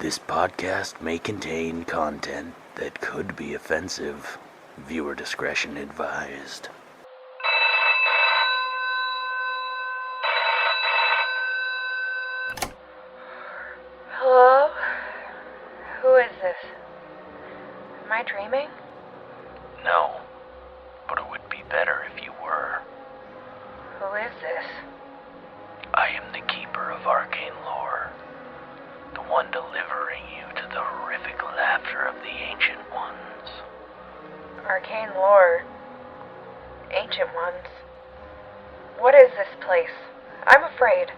This podcast may contain content that could be offensive. Viewer discretion advised. Hello? Who is this? Am I dreaming? No, but it would be better if you were. Who is this? I am the keeper of arcane lore, the one delivering you to the horrific laughter of the ancient ones. Arcane lore. Ancient ones. What is this place? I'm afraid.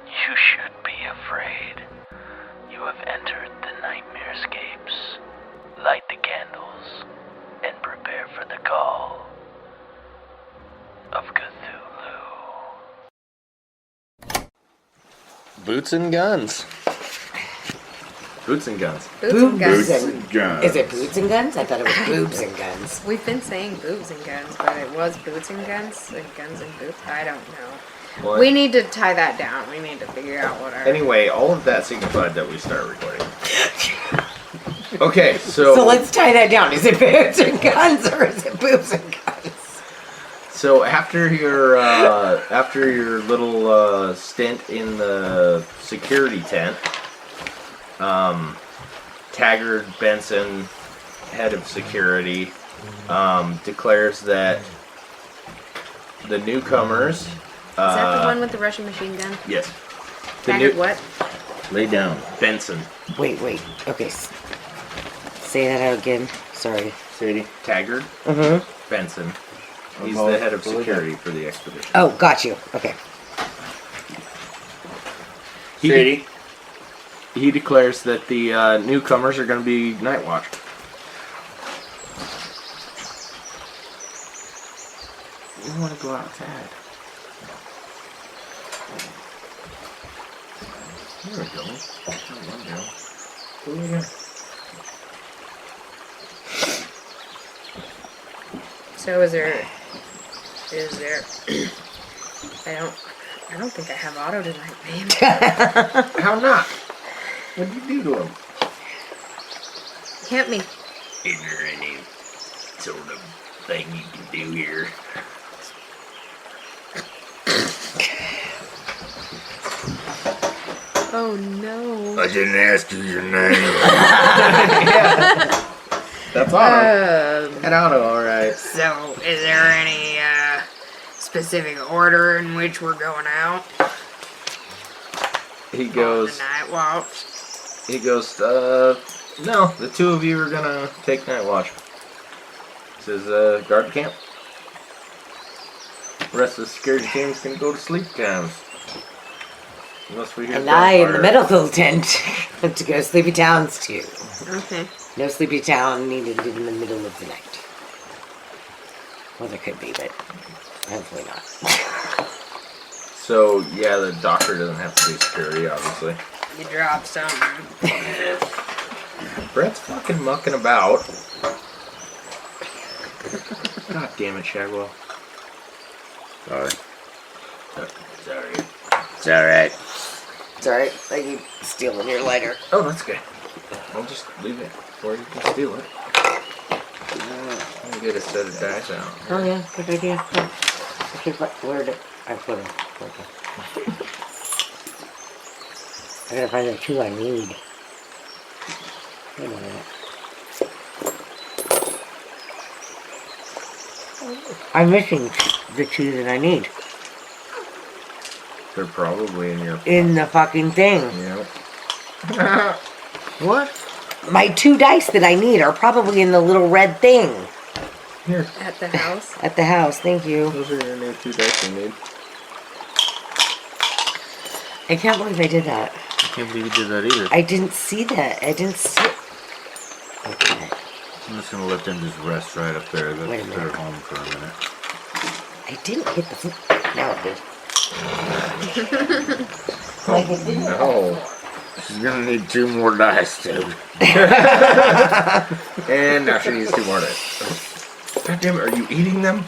You should be afraid. You have entered the Nightmare Scapes. Light the candles and prepare for the call of Cthulhu. Boots and guns. Boots and guns. Boots and guns. Boots and guns. Is it boots and guns? I thought it was boobs and guns. We've been saying boobs and guns, but it was boots and guns, like guns and boots. I don't know. What? We need to tie that down. We need to figure out what our... Anyway, all of that signified that we start recording. Okay, so let's tie that down. Is it boots and guns or is it boobs and guns? So after your little stint in the security tent, Taggart Benson, head of security, declares that the newcomers. Is that the one with the Russian machine gun? Yes. Taggart what? Lay down. Benson. Wait. Okay. Say that out again. Sorry. Sadie. Taggart. Mm-hmm. Benson. He's the head of security for the expedition. Oh, got you. Okay. Sadie. He declares that the newcomers are going to be night watch. We want to go outside. There we go. Go again. So is there... I don't think I have auto tonight, babe. How not? What did you do to him? Can't me. Is there any sort of thing you can do here? Oh no. I didn't ask you your name. Yeah. That's Otto. Head Otto, alright. So, is there any specific order in which we're going out? He On goes, the night watch? no, the two of you are gonna take night watch. He says, guard the camp. The rest of the security team's gonna go to sleep times. Unless we hear And I in the gunfire. medical tent to go to Sleepy Towns too. Okay. No Sleepy Town needed in the middle of the night. Well, there could be, but hopefully not. So, yeah, the doctor doesn't have to do security, obviously. You dropped something. Brett's fucking mucking about. God damn it, Shagwell. Sorry. Sorry. It's alright. It's alright. I keep stealing your lighter. Oh, that's good. I'll just leave it, or you can steal it. I'll get a set of dice out. Oh yeah, good idea. Yeah. Okay, where did I put them? Okay. I gotta find the two I need. Wait a minute. I'm missing the two that I need. They're probably in your... In the fucking thing. Yep. What? My two dice that I need are probably in the little red thing. Here. At the house? At the house, thank you. Those are your new two dice you need. I can't believe I did that. I can't believe you did that either. I didn't see that. I didn't see it. Okay. I'm just gonna let them just rest right up there. Wait a They're minute. home for a minute. I didn't hit the... Now it did. Like it didn't. No. She's gonna need 2 more dice, dude. And now she needs 2 more dice. God damn it, are you eating them?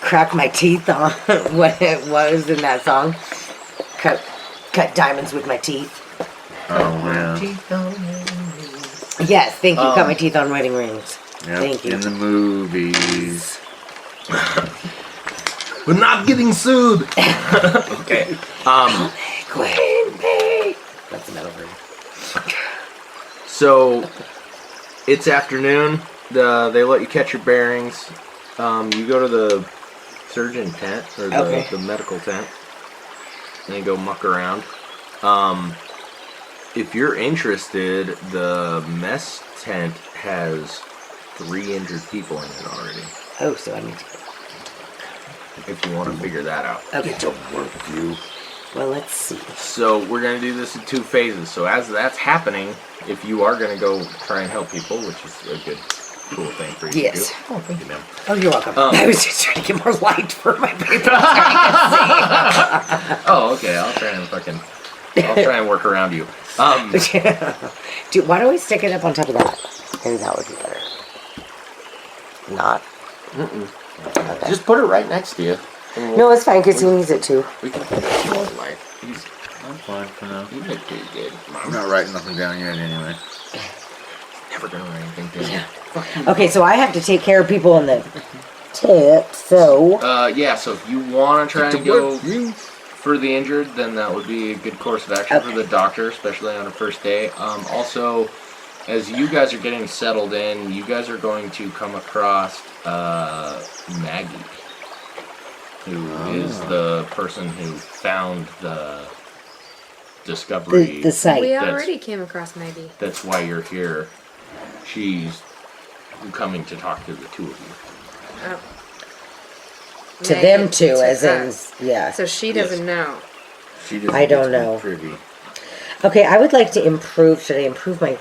Crack my teeth on what it was in that song. Cut diamonds with my teeth. Oh. Yeah. teeth on wedding rings. Yes, thank you. Cut my teeth on wedding rings. Yep, Thank you. in the movies. We're not getting sued. Okay. Queen Bee. That's another version. So it's afternoon. They let you catch your bearings. You go to the surgeon tent or the medical tent, and you go muck around. If you're interested, the mess tent has 3 injured people in it already. Oh, so I need to. If you want to figure that out. Okay. It's a work view. Well, let's see. So we're going to do this in 2 phases. So as that's happening, if you are going to go try and help people, which is a good, cool thing for you to do. Yes. Oh, thank you, ma'am. Oh, you're welcome. I was just trying to get more light for my paper. Oh, okay. I'll try and work around you. Dude, why don't we stick it up on top of that? Maybe that would be better. Not? Okay. Just put it right next to you. No, it's fine because he needs it too. We can put it more light. I'm fine for now. You did pretty good. I'm not writing nothing down yet anyway. Never gonna write anything down. Yeah. Okay, so I have to take care of people in the tip, so... Yeah, so if you want to try It's and a go work view. for the injured, then that would be a good course of action for the doctor, especially on a first day. Also, as you guys are getting settled in, you guys are going to come across Maggie, who is the person who found the discovery. The site. We already came across Maggie. That's why you're here. She's coming to talk to the 2 of you. Oh. To Maggie, them too, to as in... us. Yeah. So she doesn't know. She doesn't I get don't to be know. privy. Okay, I would like to improve... Should I improve my...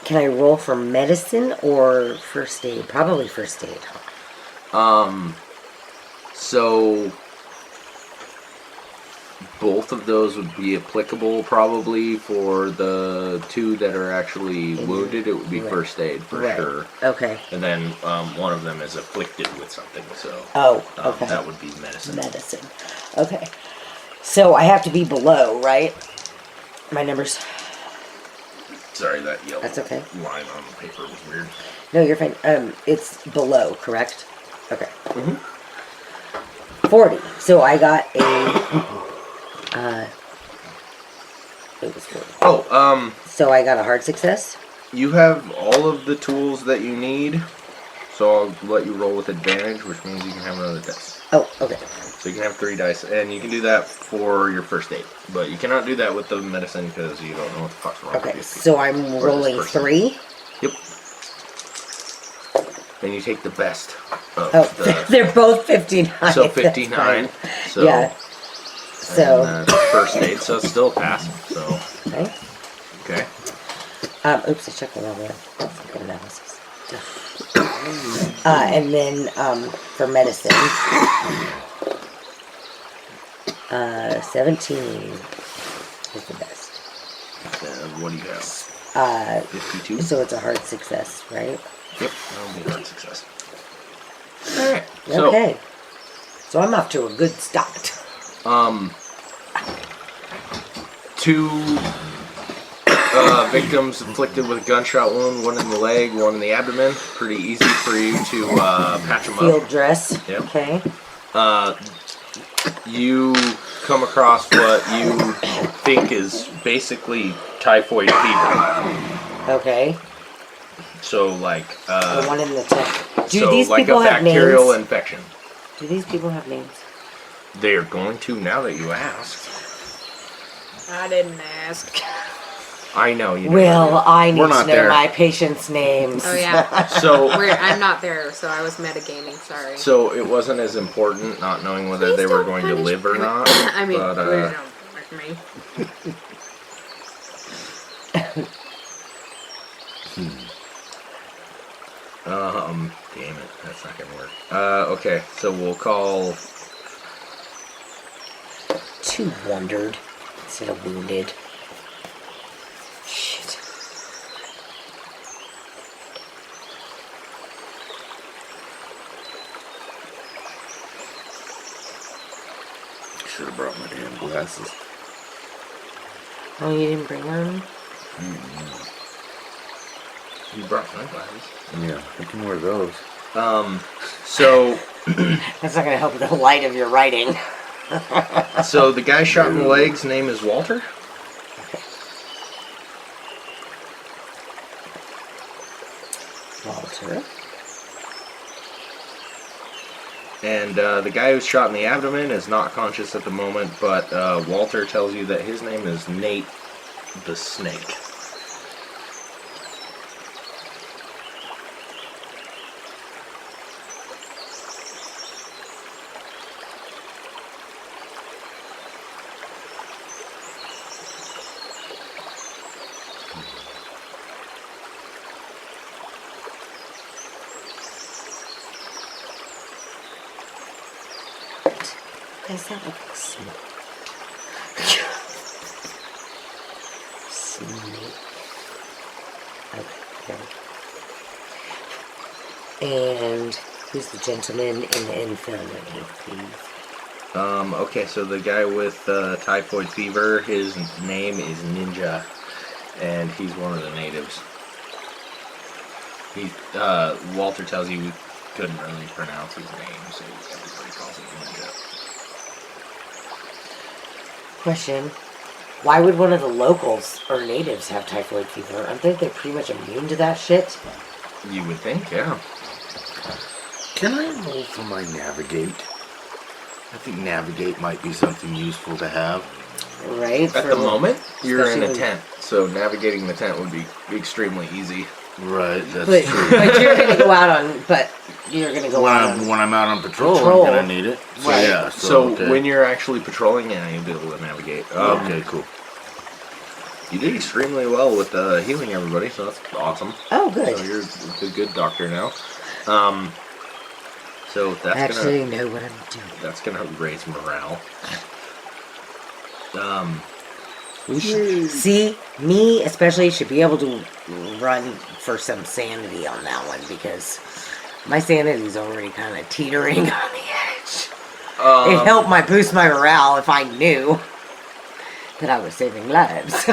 Can I roll for medicine or first aid? Probably first aid. So both of those would be applicable probably for the 2 that are actually wounded. It would be Right. first aid for Right. sure. Okay. And then one of them is afflicted with something, so Oh, okay. that would be medicine. Medicine. Okay. So I have to be below, right? My numbers. Sorry, that yellow That's okay. line on the paper was weird. No, you're fine. It's below, correct? Okay. Mhm. 40. So I got a... it was 40. Oh, So I got a hard success? you have all of the tools that you need, so I'll let you roll with advantage, which means you can have another dice. Oh, okay. So you can have 3 dice, and you can do that for your first aid. But you cannot do that with the medicine because you don't know what the fuck's wrong with Okay, these people. so I'm this rolling person. 3. Yep. And you take the best of Oh, the... they're both 59. So That's 59. fine. So, Yeah. So, and first aid, so it's still a pass. So, okay. okay. Oops, I checked the wrong one. That's good analysis. And then, for medicine, 17 is the best. What do you have? 52? So it's a hard success, right? Yep, that'll be a hard success. Alright. So, Okay. So I'm off to a good start. 2 victims afflicted with a gunshot wound, 1 in the leg, 1 in the abdomen. Pretty easy for you to patch them up. Field dress. Yep. Okay. You come across what you think is basically typhoid fever. Okay. So, like, The one in the top. Do so these like people a have bacterial names? infection. Do these people have names? They are going to now that you asked. I didn't ask. I know you. Well, I need We're to not know there. my patients' names. Oh yeah. So, I'm not there, so I was metagaming. Sorry. so it wasn't as important not knowing whether they were going to live or not. I mean, but, please don't fuck me. Damn it, that's not gonna work. Okay, so we'll call 2 wondered instead of wounded. Shit. Should have brought my damn glasses. Oh, you didn't bring them? You brought sunglasses. Yeah, I can wear those. So That's not gonna help with the light of your writing. so the guy shot in the legs, name is Walter. Walter. And the guy who's shot in the abdomen is not conscious at the moment, but Walter tells you that his name is Nate the Snake. Does that look like smoke? Snake. Okay. And who's the gentleman in the infirmary, please? Okay, so the guy with typhoid fever, his name is Ninja, and he's one of the natives. He, Walter tells you we couldn't really pronounce his name, so everybody calls him Ninja. Question. Why would one of the locals or natives have typhoid fever? Aren't they pretty much immune to that shit? You would think, yeah. Can I roll for my navigate? I think navigate might be something useful to have. Right? At the moment, you're in a especially- tent, so navigating the tent would be extremely easy. Right, that's But, true. but you're gonna go out on. But you're gonna go When out I'm, on. when I'm out on patrol, Patrol. I'm gonna need it. So, Right. yeah. So okay. when you're actually patrolling, yeah, you'll be able to navigate. Okay, cool. You did extremely well with healing everybody, so that's awesome. Oh, good. So you're a good doctor now. So I that's actually know what I'm doing. gonna raise morale. See, me especially should be able to run for some sanity on that one because my sanity's already kind of teetering on the edge. It helped boost my morale if I knew that I was saving lives.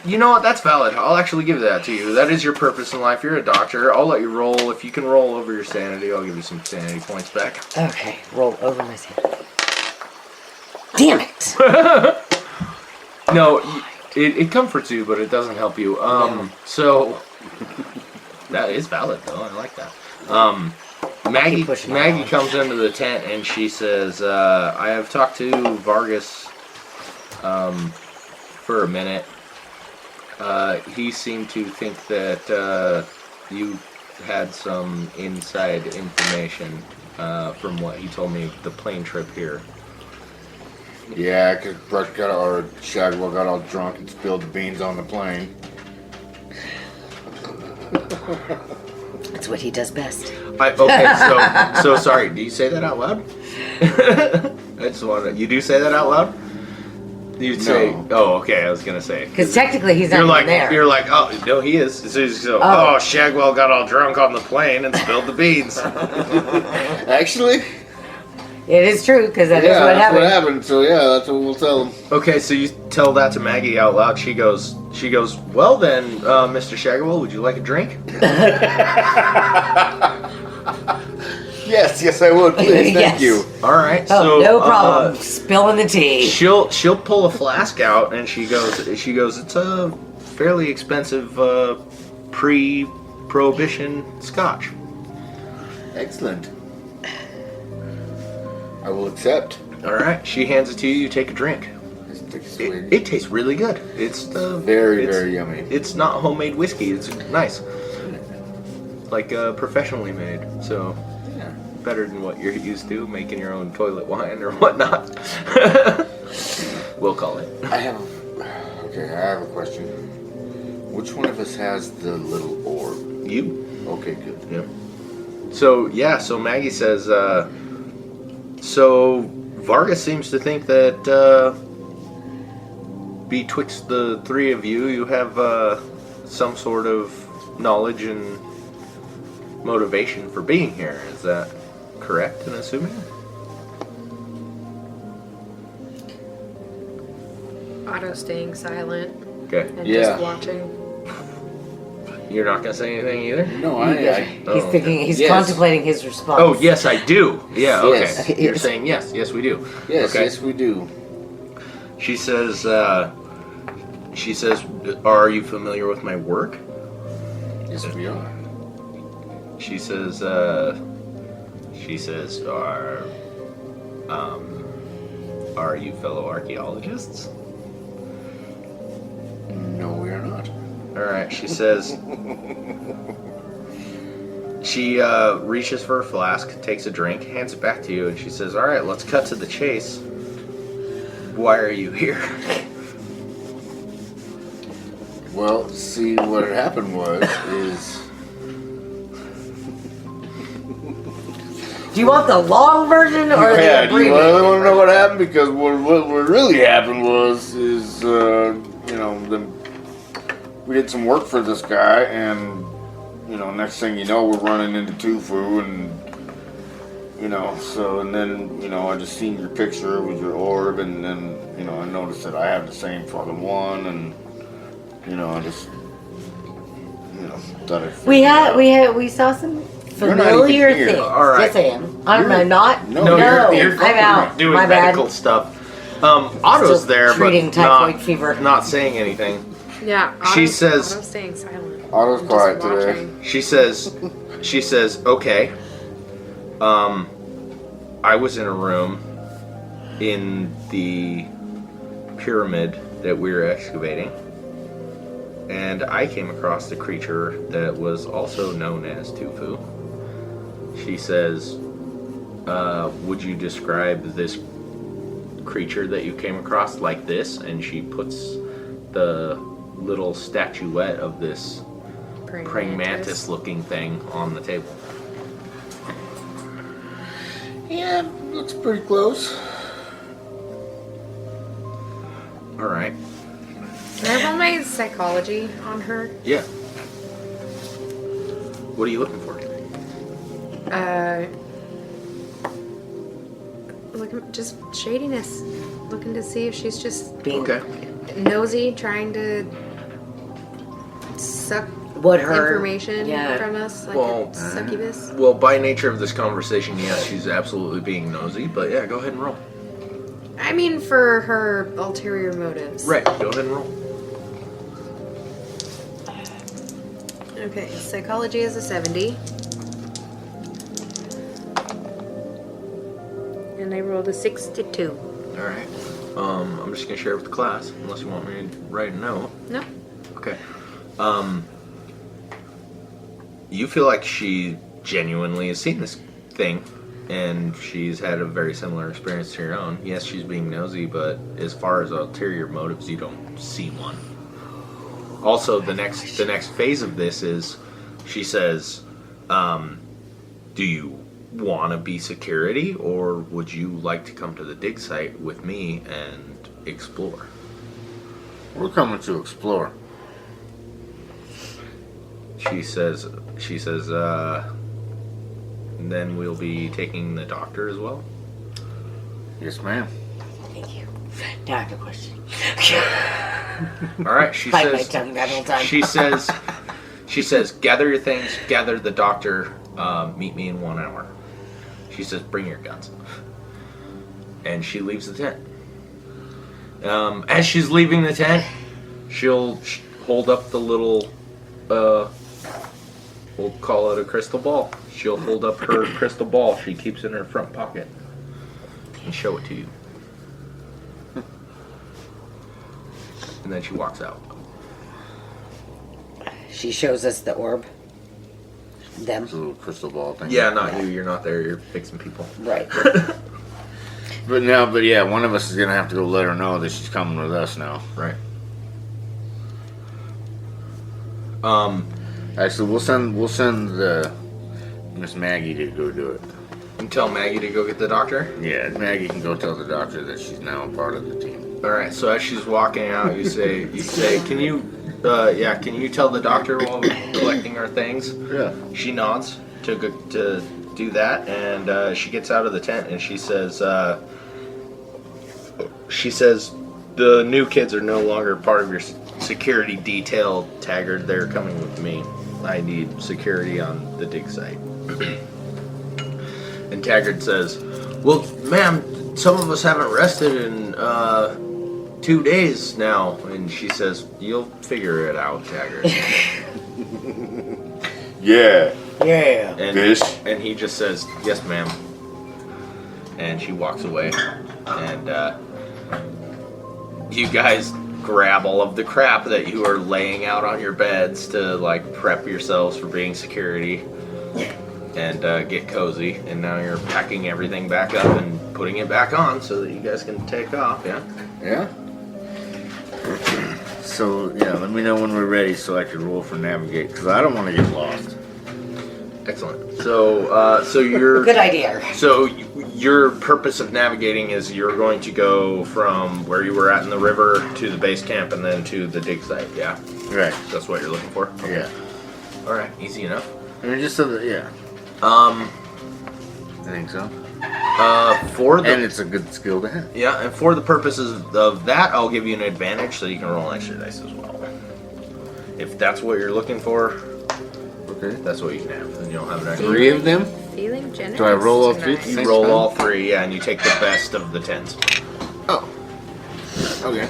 You know what? That's valid. I'll actually give that to you. That is your purpose in life. You're a doctor. I'll let you roll. If you can roll over your sanity, I'll give you some sanity points back. Okay, roll over my sanity. Damn it! No, it comforts you, but it doesn't help you. So that is valid, though. I like that. Maggie pushing it Maggie on. comes into the tent and she says, "I have talked to Vargas for a minute. He seemed to think that you had some inside information from what he told me of the plane trip here." Yeah, because Shagwell got all drunk and spilled the beans on the plane. That's what he does best. So sorry. Do you say that out loud? I just want to. You do say that out loud? You'd say, No. "Oh, okay." I was gonna say. Because technically he's not You're even like, there. you're like, oh no, he is. So, Oh. Shagwell got all drunk on the plane and spilled the beans. Actually, It is true, because that is yeah, what that's happened. what happened. So yeah, that's what we'll tell him. Okay, so you tell that to Maggie out loud. She goes, "Well then, Mr. Shagwell, would you like a drink?" Yes, I would. Please, thank Yes. you. All right. Oh, so no problem. Spilling the tea. she'll pull a flask out and she goes, "It's a fairly expensive pre-prohibition scotch." Excellent. I will accept. All right. She hands it to you. You take a drink. Let's take a swig. It tastes really good. It's Very, very yummy. It's not homemade whiskey. It's nice, like professionally made. So Yeah. better than what you're used to, making your own toilet wine or whatnot. We'll call it. I have a question. Which one of us has the little orb? You. Okay, good. Yeah. So Maggie says, so Vargas seems to think that betwixt the three of you, you have some sort of knowledge and motivation for being here. Is that correct in assuming? staying silent Okay. and Yeah. just watching. You're not gonna say anything either? No, He's thinking. He's Yes. contemplating his response. Oh, yes, I do. Yeah, okay. Yes. You're saying yes. Yes, we do. Yes, Okay. yes, we do. She says, are you familiar with my work? Yes, we are. She says, are you fellow archaeologists? No, we are not. Alright, she says, she reaches for a flask, takes a drink, hands it back to you, and she says, alright, let's cut to the chase. Why are you here? Well, see, what had happened is Do you want the long version or the do you abbreviated? really want to know what happened? Because what really happened we did some work for this guy, and next thing you know, we're running into Tufu, and then I just seen your picture with your orb, and then I noticed that I have the same fucking one, and I just thought We saw some You're not even familiar here. things. All right. Yes, I am. I'm not. No, you're I'm out. doing My medical bad. stuff. Otto's Still there, but treating typhoid fever. not saying anything. Yeah. She Otto's says- staying silent. Otto's and quiet just today. watching. She says, okay. I was in a room in the pyramid that we were excavating, and I came across the creature that was also known as Tufu. She says, would you describe this creature that you came across like this? And she puts the little statuette of this praying mantis looking thing on the table. Yeah, looks pretty close. All right. Can I roll my psychology on her? Yeah. What are you looking for? Just shadiness. Looking to see if she's just Okay. nosy, trying to suck What her information yeah. from us, like Well, a succubus. Well, by nature of this conversation, yes, she's absolutely being nosy, but yeah, go ahead and roll. I mean, for her ulterior motives. Right, go ahead and roll. Okay, psychology is a 70. And I rolled a 62. All right. I'm just gonna share it with the class, unless you want me to write a note. No. Okay. You feel like she genuinely has seen this thing, and she's had a very similar experience to your own. Yes, she's being nosy, but as far as ulterior motives, you don't see one. Also, the next phase of this is, she says, do you want to be security, or would you like to come to the dig site with me and explore? We're coming to explore. She says, then we'll be taking the doctor as well. Yes, ma'am. Thank you. Now I have a question. All right, she Bite my says. tongue that whole time. She says, gather your things, gather the doctor. Meet me in 1 hour. She says, bring your guns. And she leaves the tent. As she's leaving the tent, she'll hold up the little, we'll call it a crystal ball. She'll hold up her crystal ball she keeps in her front pocket and show it to you. And then she walks out. She shows us the orb. Them. It's a little crystal ball thing. Yeah, not you. You're not there. You're fixing people. Right. But yeah, one of us is gonna have to go let her know that she's coming with us now. Right. Actually, we'll send the Miss Maggie to go do it. And tell Maggie to go get the doctor. Yeah, Maggie can go tell the doctor that she's now a part of the team. All right. So as she's walking out, you say, can you tell the doctor while we're collecting our things? Yeah. She nods to do that, and she gets out of the tent and she says, the new kids are no longer part of your security detail, Taggart. They're coming with me. I need security on the dig site. And Taggart says, well, ma'am, some of us haven't rested in 2 days now. And she says, you'll figure it out, Taggart. Yeah. Yeah. And he just says, yes, ma'am. And she walks away. And you guys grab all of the crap that you are laying out on your beds to like prep yourselves for being security and get cozy. And now you're packing everything back up and putting it back on so that you guys can take off. Yeah. So yeah, let me know when we're ready so I can roll for navigate because I don't want to get lost. Excellent. So you're Good idea. So your purpose of navigating is you're going to go from where you were at in the river to the base camp and then to the dig site. Yeah. Right. That's what you're looking for. Okay. Yeah. All right. Easy enough. I mean, just so that yeah. I think so. And it's a good skill to have. Yeah, and for the purposes of that, I'll give you an advantage so you can roll an extra dice as well. If that's what you're looking for, okay, that's what you can have. Then you'll have an extra. 3 of them. Feeling generous. Do I roll all 3? tonight. You roll all 3, yeah, and you take the best of the 10s. Oh. Okay.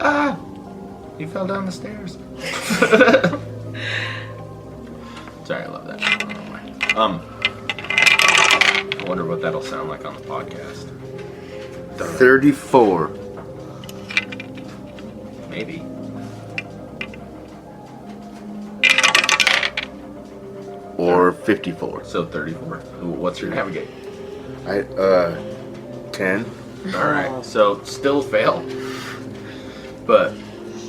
Ah! You fell down the stairs. Sorry, I love that. I don't know why. I wonder what that'll sound like on the podcast. 34. Maybe. Or 54. So 34. What's your navigate? 10. Alright, so still fail. But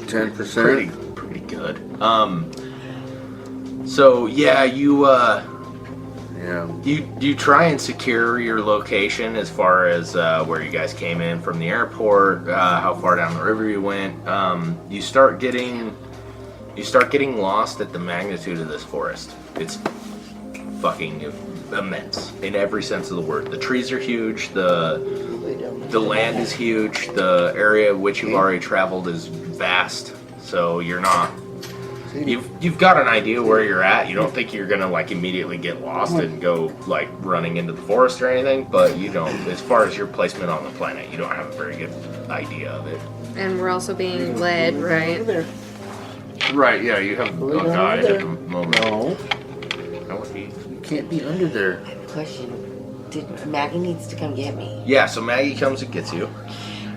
10%. pretty good. So yeah, you try and secure your location as far as where you guys came in from the airport, how far down the river you went. You start getting lost at the magnitude of this forest. It's fucking immense in every sense of the word. The trees are huge. The land is huge. The area which you've already traveled is vast. So you're not. You've got an idea where you're at. You don't think you're gonna like immediately get lost and go like running into the forest or anything, but you don't. As far as your placement on the planet, you don't have a very good idea of it. And we're also being led, right? Right? Yeah, you have a guide at the moment. No. That would be. You can't be under there. I have a question. Maggie needs to come get me. Yeah, so Maggie comes and gets you.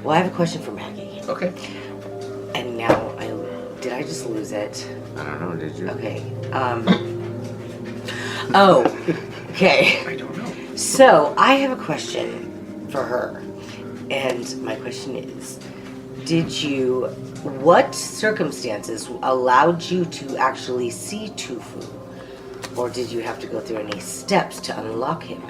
Well, I have a question for Maggie. Okay. And now did I just lose it? I don't know, did you? Okay. Oh. Okay. I don't know. So I have a question for her, and my question is: what circumstances allowed you to actually see Tufu, or did you have to go through any steps to unlock him?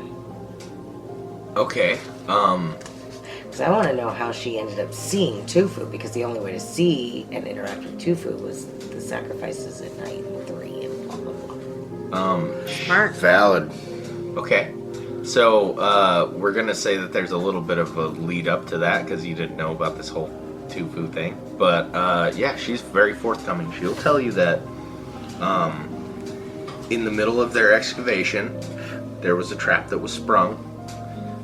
Okay. Because I want to know how she ended up seeing Tufu, because the only way to see and interact with Tufu was the sacrifices at night and 3 and blah blah blah. Smart. Valid. Okay. So, we're gonna say that there's a little bit of a lead up to that because you didn't know about this whole Tufu thing. But, yeah, she's very forthcoming. She'll tell you that, in the middle of their excavation, there was a trap that was sprung.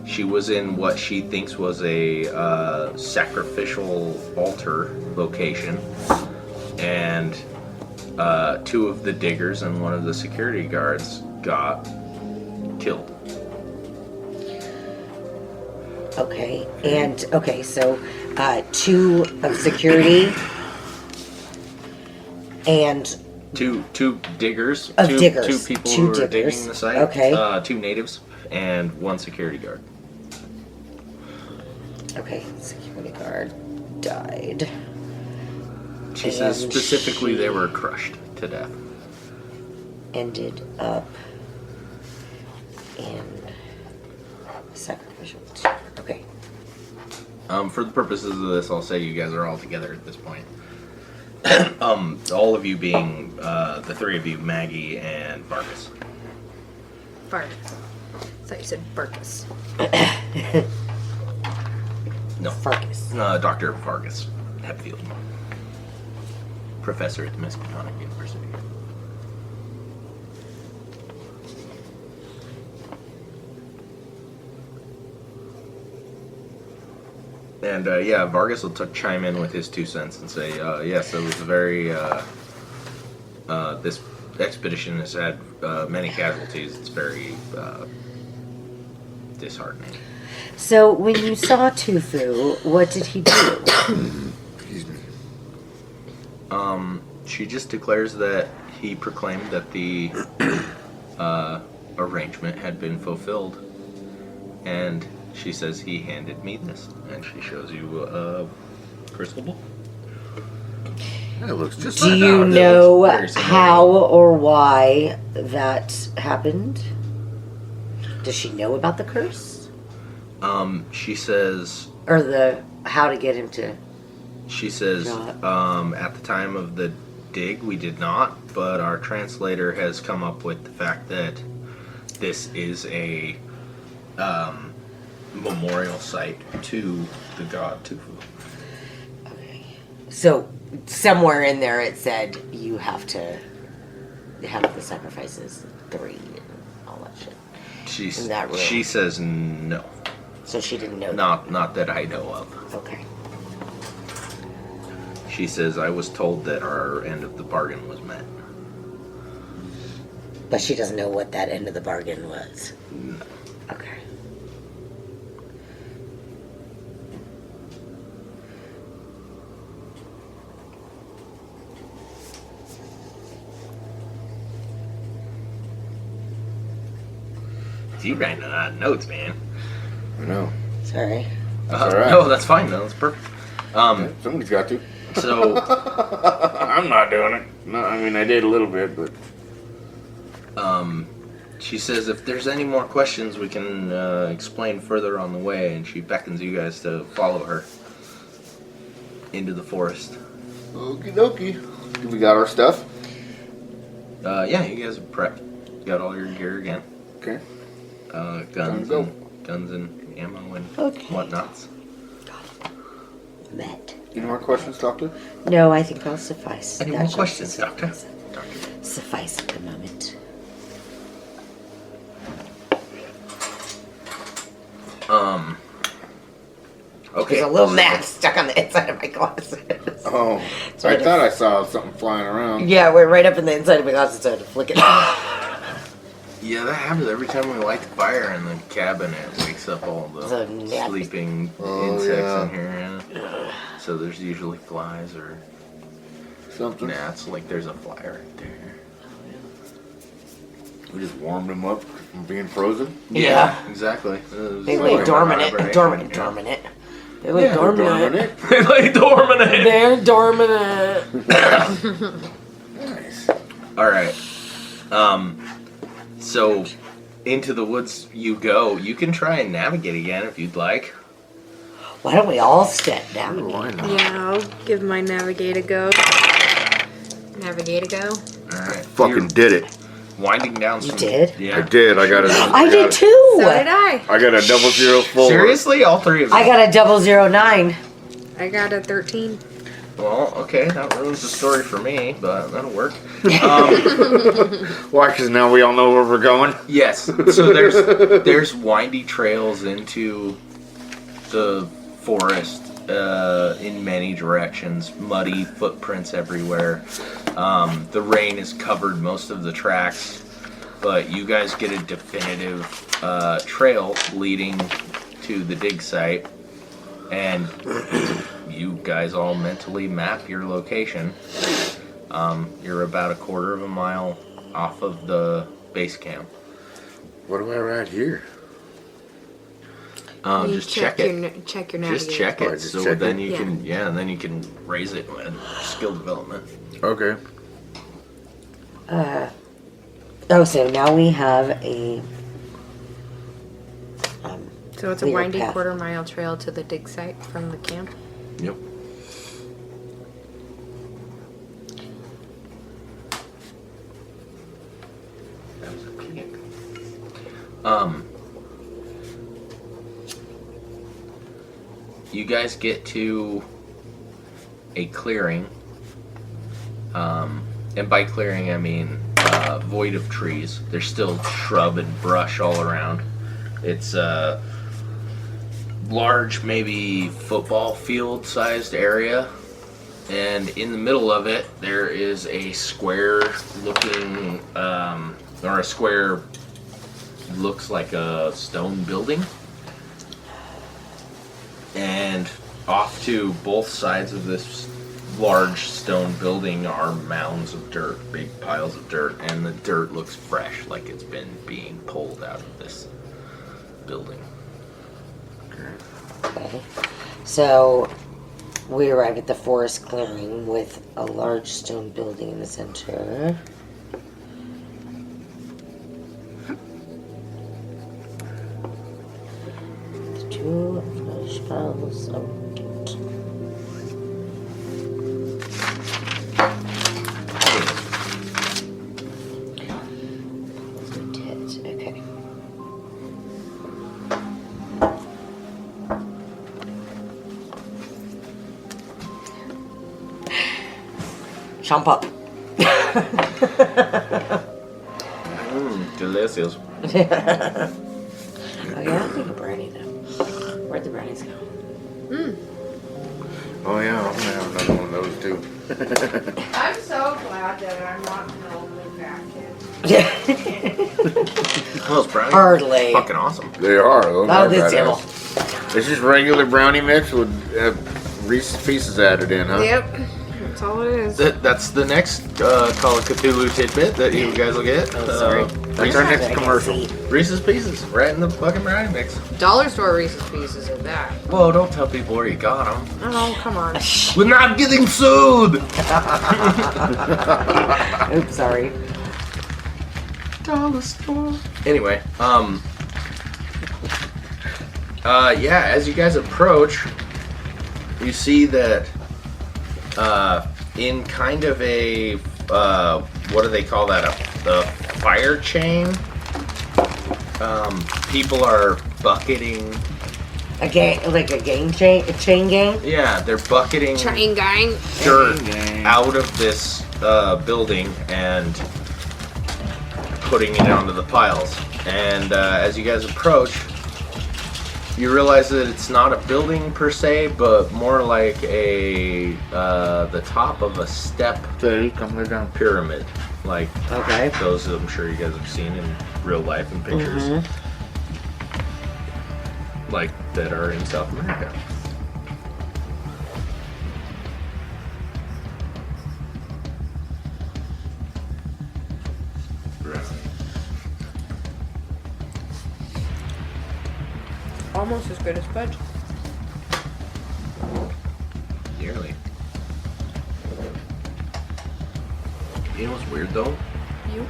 She was in what she thinks was a sacrificial altar location, and 2 of the diggers and 1 of the security guards got killed. Okay, and so 2 of security and Two diggers. Of two, diggers. 2 people 2 who were diggers. digging the site. Okay. 2 natives and 1 security guard. okay, security guard died. She says And specifically they she- were crushed to death. Ended up in sacrificial. Okay. For the purposes of this, I'll say you guys are all together at this point. All of you being the 3 of you, Maggie and Vargas. Fart. thought you said Burkus. No. Farkas. Dr. Vargas Hepfield. Professor at the Miskatonic University. And Vargas will chime in with his 2 cents and say, yes, it was a very, this expedition has had many casualties. It's very disheartening. So, when you saw Tufu, what did he do? Excuse me. She just declares that he proclaimed that the arrangement had been fulfilled. And she says he handed me this. And she shows you a crystal ball. It looks just Do like you ours. know very similar. how or why that happened? Does she know about the curse? She says... Or how to get him to... She says, Not. at the time of the dig, we did not, but our translator has come up with the fact that this is a memorial site to the god Tufu. Okay. So, somewhere in there it said you have to have the sacrifices 3 and all that shit. In that room. She says no. So she didn't know Not that I know of. that. Okay. She says, I was told that our end of the bargain was met. But she doesn't know what that end of the bargain was. No. Okay. You writing notes, man. I know. Sorry. all right. No, that's fine. No, that's perfect. Somebody's got to. So, I'm not doing it. No, I mean, I did a little bit, but... she says if there's any more questions, we can explain further on the way, and she beckons you guys to follow her into the forest. Okie dokie. We got our stuff? Yeah, you guys are prepped. You got all your gear again. Okay. Guns Go. and ammo and Okay. whatnots. Met. Any more questions, Doctor? No, I think I'll suffice. Any That more should questions, Doctor? Suffice at the moment. Okay. There's a little map stuck on the inside of my glasses. Oh, So I thought I saw something flying around. Yeah, we're right up in the inside of my glasses, so I had to flick it. Yeah, that happens every time we light the fire in the cabin. It wakes up all the So nasty. sleeping Oh, insects yeah. in here. Yeah. So there's usually flies or Something. gnats. Like there's a fly right there. We just warmed them up from being frozen. Yeah. Exactly. They lay dormant. Dormant. They lay Yeah, dormant. dormant. They lay dormant. They're dormant. Nice. All right. So into the woods you go. You can try and navigate again if you'd like. Why don't we all step down? Ooh, why not? Yeah, I'll give my navigate a go. Navigate a go. All right. Fucking did it. Winding down. You some, did? Yeah. I did. I got a. I did too. So did I. I got a 004. Seriously, all three of you. I got a 009. I got a 13. Well, okay, that ruins the story for me, but that'll work. Why? Because now we all know where we're going. Yes. So there's windy trails into the forest in many directions, muddy footprints everywhere. The rain has covered most of the tracks, but you guys get a definitive trail leading to the dig site, and you guys all mentally map your location. You're about a quarter of a mile off of the base camp. What do I write here? You Just check it. Check your navigate. Just check Oh, it, just so check then it? you can, and then you can raise it with skill development. Okay. So now we have a. So it's a Clear windy path. quarter-mile trail to the dig site from the camp. Yep. That was a pig. you guys get to a clearing. And by clearing, I mean void of trees. There's still shrub and brush all around. It's a large, maybe football field-sized area. And in the middle of it, there is a square-looking, or a square looks like a stone building. And off to both sides of this large stone building are mounds of dirt, big piles of dirt, and the dirt looks fresh, like it's been being pulled out of this building. Okay. So we arrive at the forest clearing with a large stone building in the center. The two fresh piles of dirt. Okay. Chomp up. Delicious. Oh yeah, I'll take a brownie though. Where'd the brownies go? Oh yeah, I'm gonna have another one of those too. I'm so glad that I'm not the only fat kid. Yeah. Those brownies Hardly. fucking awesome. They are. Those Oh, are this badass. devil. It's just regular brownie mix with Reese's Pieces added in, huh? Yep, that's all it is. That's the next Call of Cthulhu tidbit that you guys will get. Oh, sorry. That's our next I can't commercial. see. Reese's Pieces, right in the fucking brownie mix. Dollar store Reese's Pieces at that. Whoa, don't tell people where you got them. Oh, come on. We're not getting sued! Oops, sorry. Dollar store. Anyway, yeah, as you guys approach, you see that, in kind of a, what do they call that, a fire chain? People are bucketing. A gang, like a chain gang. Yeah, they're bucketing Chain gang. dirt Chain gang. out of this building and putting it onto the piles. And as you guys approach, you realize that it's not a building per se, but more like a the top of a step So come lay down. pyramid, like Okay. those I'm sure you guys have seen in real life in pictures, like that are in South America. Almost as good as fudge. Nearly. You know what's weird though? You?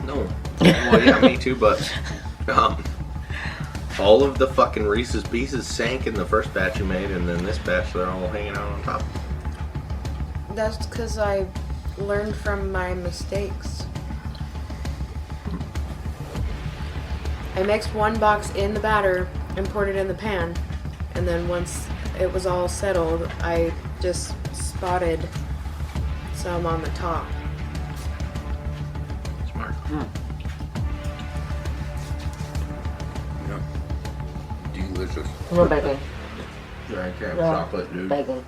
No. Well, yeah, me too, but all of the fucking Reese's Pieces sank in the first batch you made, and then this batch they're all hanging out on top. That's because I learned from my mistakes. I mixed one box in the batter and poured it in the pan, and then once it was all settled, I just spotted some on the top. Smart. Yeah. Delicious. No bacon. Dry crab No chocolate, dude. bacon.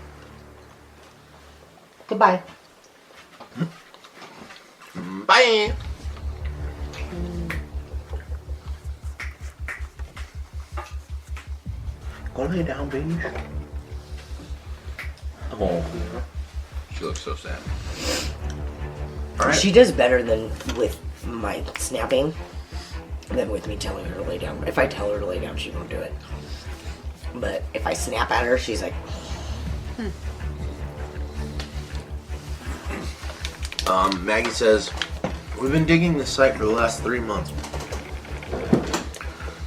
Goodbye. Bye! Go lay down, baby. Oh. She looks so sad. Alright. She does better than with my snapping than with me telling her to lay down. If I tell her to lay down, she won't do it. But if I snap at her, she's like, Maggie says, we've been digging this site for the last 3 months.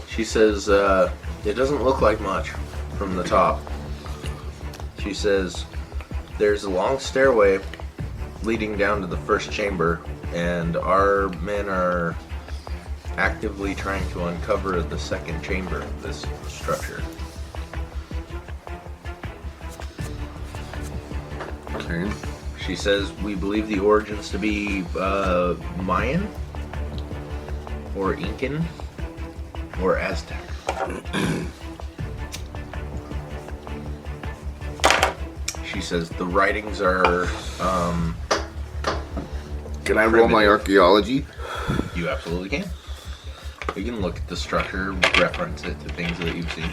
She says, it doesn't look like much from the top. She says, there's a long stairway leading down to the first chamber, and our men are actively trying to uncover the second chamber of this structure. Okay. She says, we believe the origins to be Mayan, or Incan, or Aztec. She says the writings are, Can I roll my archaeology? you absolutely can. You can look at the structure, reference it to things that you've seen.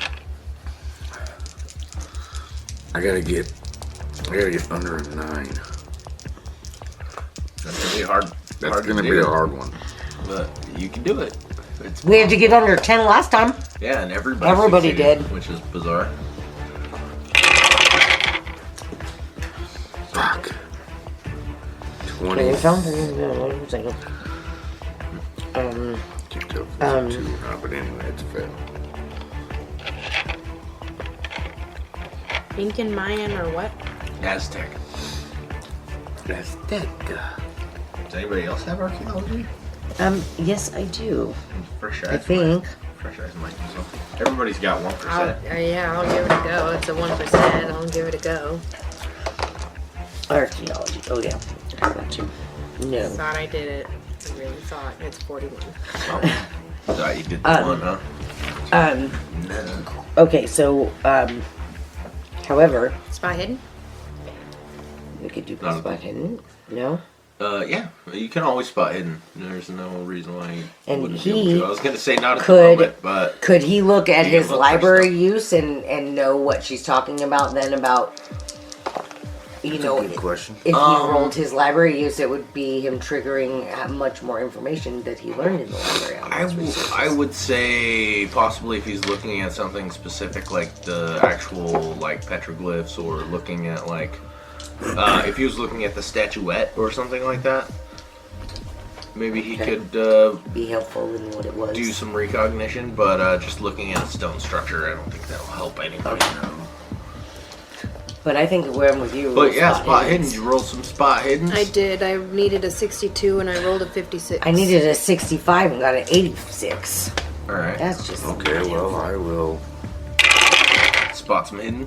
I gotta get under a 9. That's gonna be hard. That's hard gonna to be do, a hard one. but you can do it. It's We had to get under 10 last time. Yeah, and everybody Everybody succeeded, did. which is bizarre. Fuck. 20. Okay, Kicked up Um, 2. But anyway, it's a fail. Incan, Mayan, or what? Aztec. That's that guy. Does anybody else have archaeology? yes, I do. Fresh I eyes. think. Fresh eyes might do something. Everybody's got 1%. Yeah, I'll give it a go. It's a 1%. I'll give it a go. Archaeology. Oh, yeah. I got you. No. Thought I did it. I really thought. It's 41. Thought you did the one, huh? No. Okay, so, however, Spot hidden? we could do Not- spot hidden. No? Yeah, you can always spot hidden. There's no reason why you And wouldn't he be able to. I was gonna say not at could- the moment, but Could he look at You can his look for library stuff. use and know what she's talking about then about, you That's know, a good question. if he rolled his library use, it would be him triggering much more information that he learned in the library. On those researches. I would say possibly if he's looking at something specific like the actual like petroglyphs, or looking at like if he was looking at the statuette or something like that, maybe he Okay. could Be helpful in what it was. do some recognition. But just looking at a stone structure, I don't think that'll help anybody. But I think we're with you. But yeah, spot hiddens. hidden. You roll some spot hidden. I did. I needed a 62 and I rolled a 56. I needed a 65 and got an 86. All right. That's just Okay, well, I will. Spot some hidden.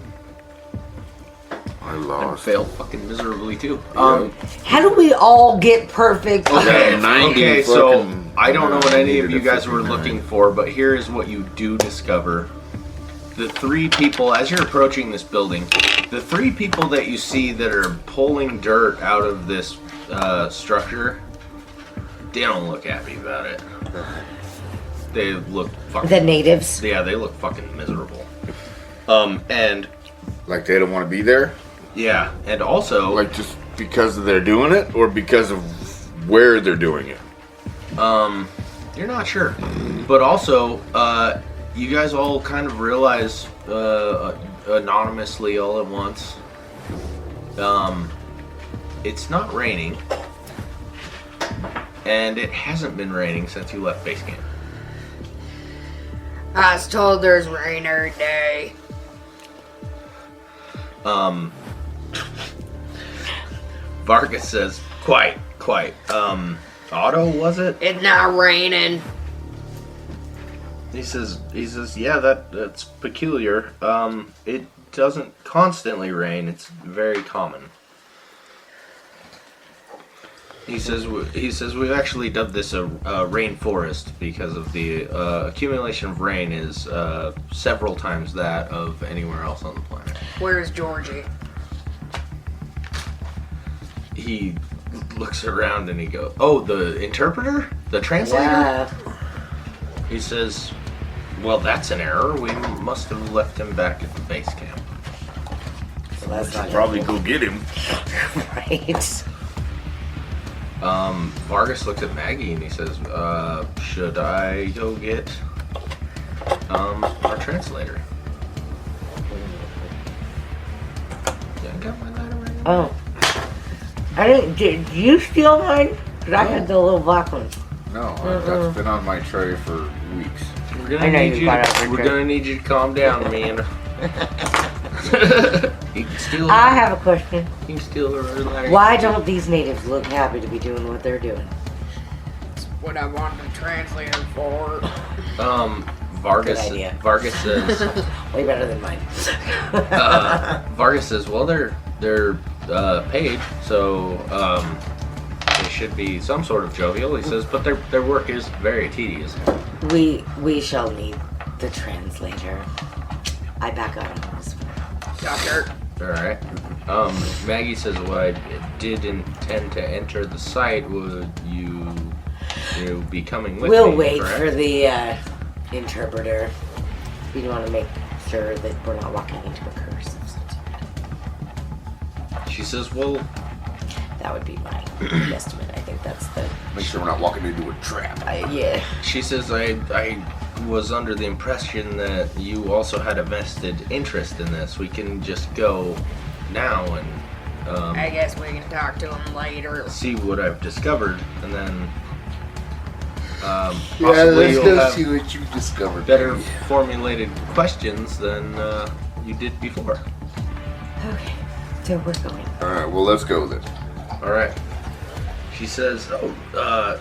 I And lost. failed fucking miserably too. How do we all get perfect? Okay, Yeah, 90 okay, so fucking- I don't know what any of needed you a guys were 59. looking for, but here is what you do discover. The 3 people, as you're approaching this building, the 3 people that you see that are pulling dirt out of this structure, they don't look happy about it. They look fucking... The natives. Yeah, they look fucking miserable. And, Like they don't want to be there? yeah, and also... Like just because they're doing it, or because of where they're doing it? You're not sure. But also, you guys all kind of realize anonymously all at once, it's not raining, and it hasn't been raining since you left base camp. I was told there's rain every day. Vargas says, quite. Otto, was it? It's not raining. He says, yeah, that's peculiar. It doesn't constantly rain. It's very common. He says we've actually dubbed this a rainforest because of the accumulation of rain is several times that of anywhere else on the planet. Where's Georgie? He looks around and he goes, "Oh, the interpreter, the translator." Yeah. He says, "Well, that's an error. We must have left him back at the base camp." So that's not Probably go get him. right. Vargas looks at Maggie and he says, should I go get our translator? Yeah, I got my ladder right now. Oh. I didn't. Did you steal mine? Because I had the little black one. No, that's been on my tray for weeks. We're I know gonna need you you. got it, We're Richard. gonna need you to calm down, man. You can steal. I have a question. You can steal her ladder. Why don't these natives look happy to be doing what they're doing? What I wanted a translator for. Vargas. Good idea. Vargas says. Way better than mine. Vargas says, "Well, they're paid, so they should be some sort of jovial, he says, but their work is very tedious. We shall need the translator. I back out on this one. Doctor. Alright. Maggie says, well, I did intend to enter the site. Would you be coming with me? We'll wait correct? for the interpreter. We want to make sure that we're not walking into a curse. She says, well, That would be my estimate. I think that's the... Make sure we're not walking into a trap. Yeah. she says, I was under the impression that you also had a vested interest in this. We can just go now and I guess we can talk to him later. see what I've discovered, and then Yeah, possibly let's you'll go have see what you discovered. better baby. formulated questions than you did before. Okay. So we're going. Alright, well, let's go then. All right. She says,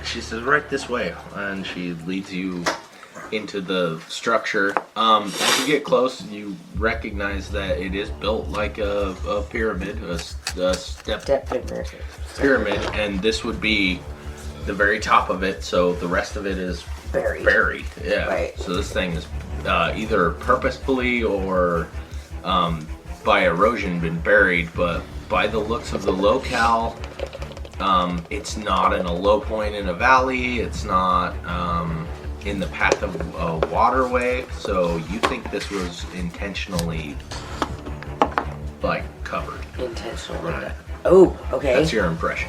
she says, right this way, and she leads you into the structure. As you get close, you recognize that it is built like a pyramid, a step pyramid, and this would be the very top of it, so the rest of it is buried. Yeah. Right. So this thing is either purposefully or by erosion been buried, but by the looks of the locale, it's not in a low point in a valley. It's not in the path of a waterway. So you think this was intentionally, like, covered. Intentionally. Right. Oh, okay. That's your impression.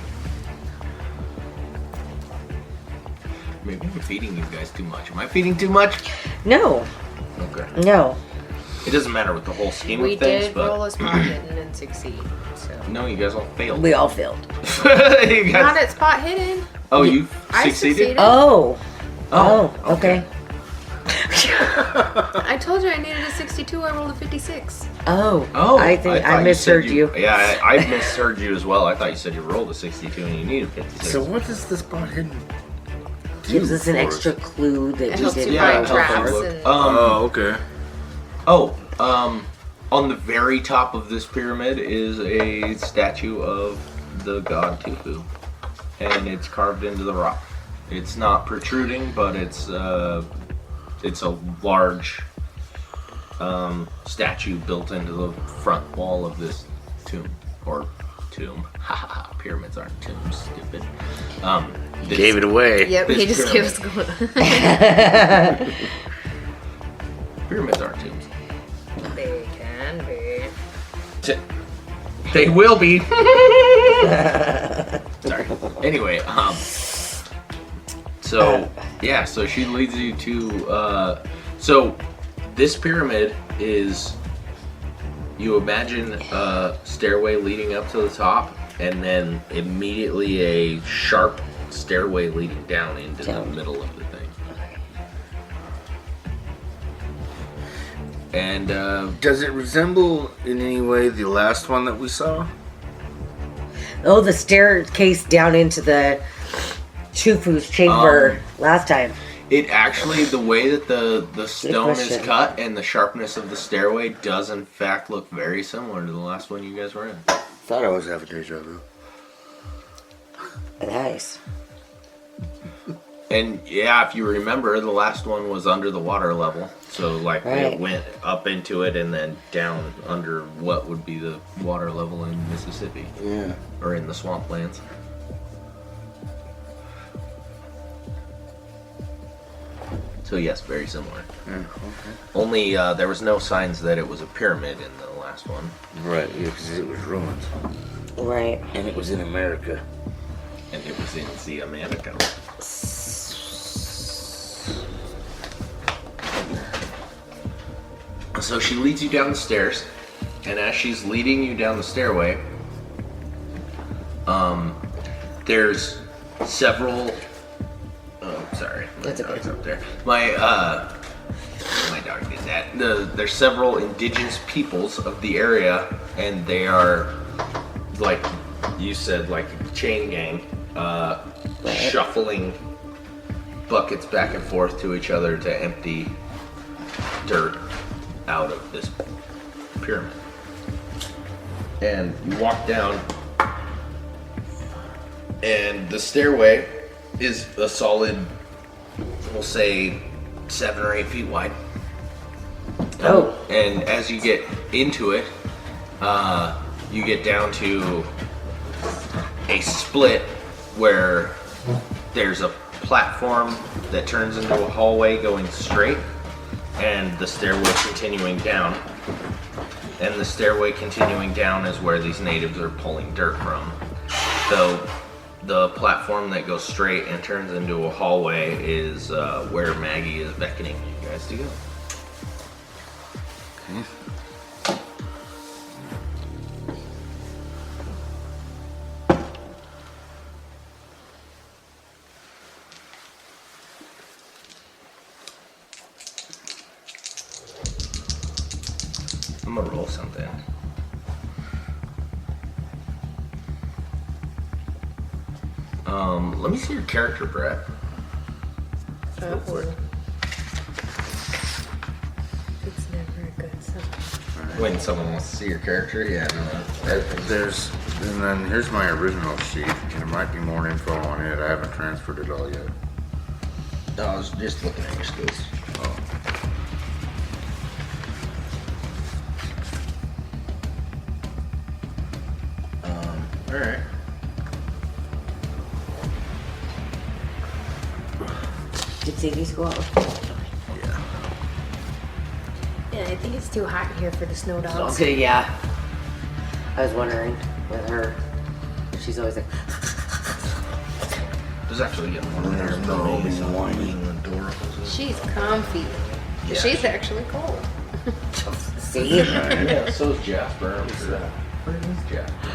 Maybe I'm feeding you guys too much. Am I feeding too much? No. Okay. No. It doesn't matter with the whole scheme We of things, did but roll a spot hidden and succeed. So. no, you guys all failed. We all failed. You guys- Not at spot hidden. oh, you I succeeded? succeeded. Oh. Oh, Okay. I told you I needed a 62. I rolled a 56. Oh. Oh, I think thought I said misheard you. Yeah, I misheard you as well. I thought you said you rolled a 62 and you needed 56. So what does this spot hidden Gives us an for extra clue that It we helps didn't you Yeah, find it know helps you traps before. look. and Oh, okay. On the very top of this pyramid is a statue of the god Cthulhu, and it's carved into the rock. It's not protruding, but it's a large statue built into the front wall of this tomb. Haha, pyramids aren't tombs, stupid. Gave it away. Yep, This he just gave us pyramid. gold. Pyramids aren't tombs. They can be. They will be. Sorry. Anyway, so yeah, so she leads you to so this pyramid is, you imagine a stairway leading up to the top and then immediately a sharp stairway leading down into the middle of the thing. And Does it resemble in any way the last one that we saw? Oh, the staircase down into the Chufu's chamber last time. it actually, the way that the stone is question. cut and the sharpness of the stairway does in fact look very similar to the last one you guys were in. Thought I was having deja vu. Nice. And yeah, if you remember, the last one was under the water level. So like Right. it went up into it and then down under what would be the water level in Mississippi. Yeah. Or in the swamplands. So yes, very similar. Yeah, okay. Only there was no signs that it was a pyramid in the last one. Right, yeah, because it was ruined. Right. And it was in America. And it was in the America. So she leads you down the stairs, and as she's leading you down the stairway, there's several. Oh, sorry, my That's okay. dog's up there. My dog did that. There's several indigenous peoples of the area, and they are, like you said, like a chain gang, shuffling buckets back and forth to each other to empty dirt out of this pyramid. and you walk down, and the stairway is a solid, we'll say, 7 or 8 feet wide. Oh. And as you get into it, you get down to a split where there's a platform that turns into a hallway going straight, and the stairway continuing down. And the stairway continuing down is where these natives are pulling dirt from. So the platform that goes straight and turns into a hallway is where Maggie is beckoning you guys to go. Okay. I'm gonna roll something. Let me see your character, Brett. Go for it. It's never a good sign. When someone wants to see your character, yeah, no, And then here's my original sheet, and there might be more info on it. I haven't transferred it all yet. I was just looking at your skills. Oh. All right. Did Sadie's go out? Yeah. Yeah, I think it's too hot in here for the snow dogs. Okay, yeah. I was wondering with her. She's always like, There's actually one in there. There's no whining. The door opens. She's comfy. Yeah. She's actually cold. see? Yeah, so is Jasper. Where is Jasper?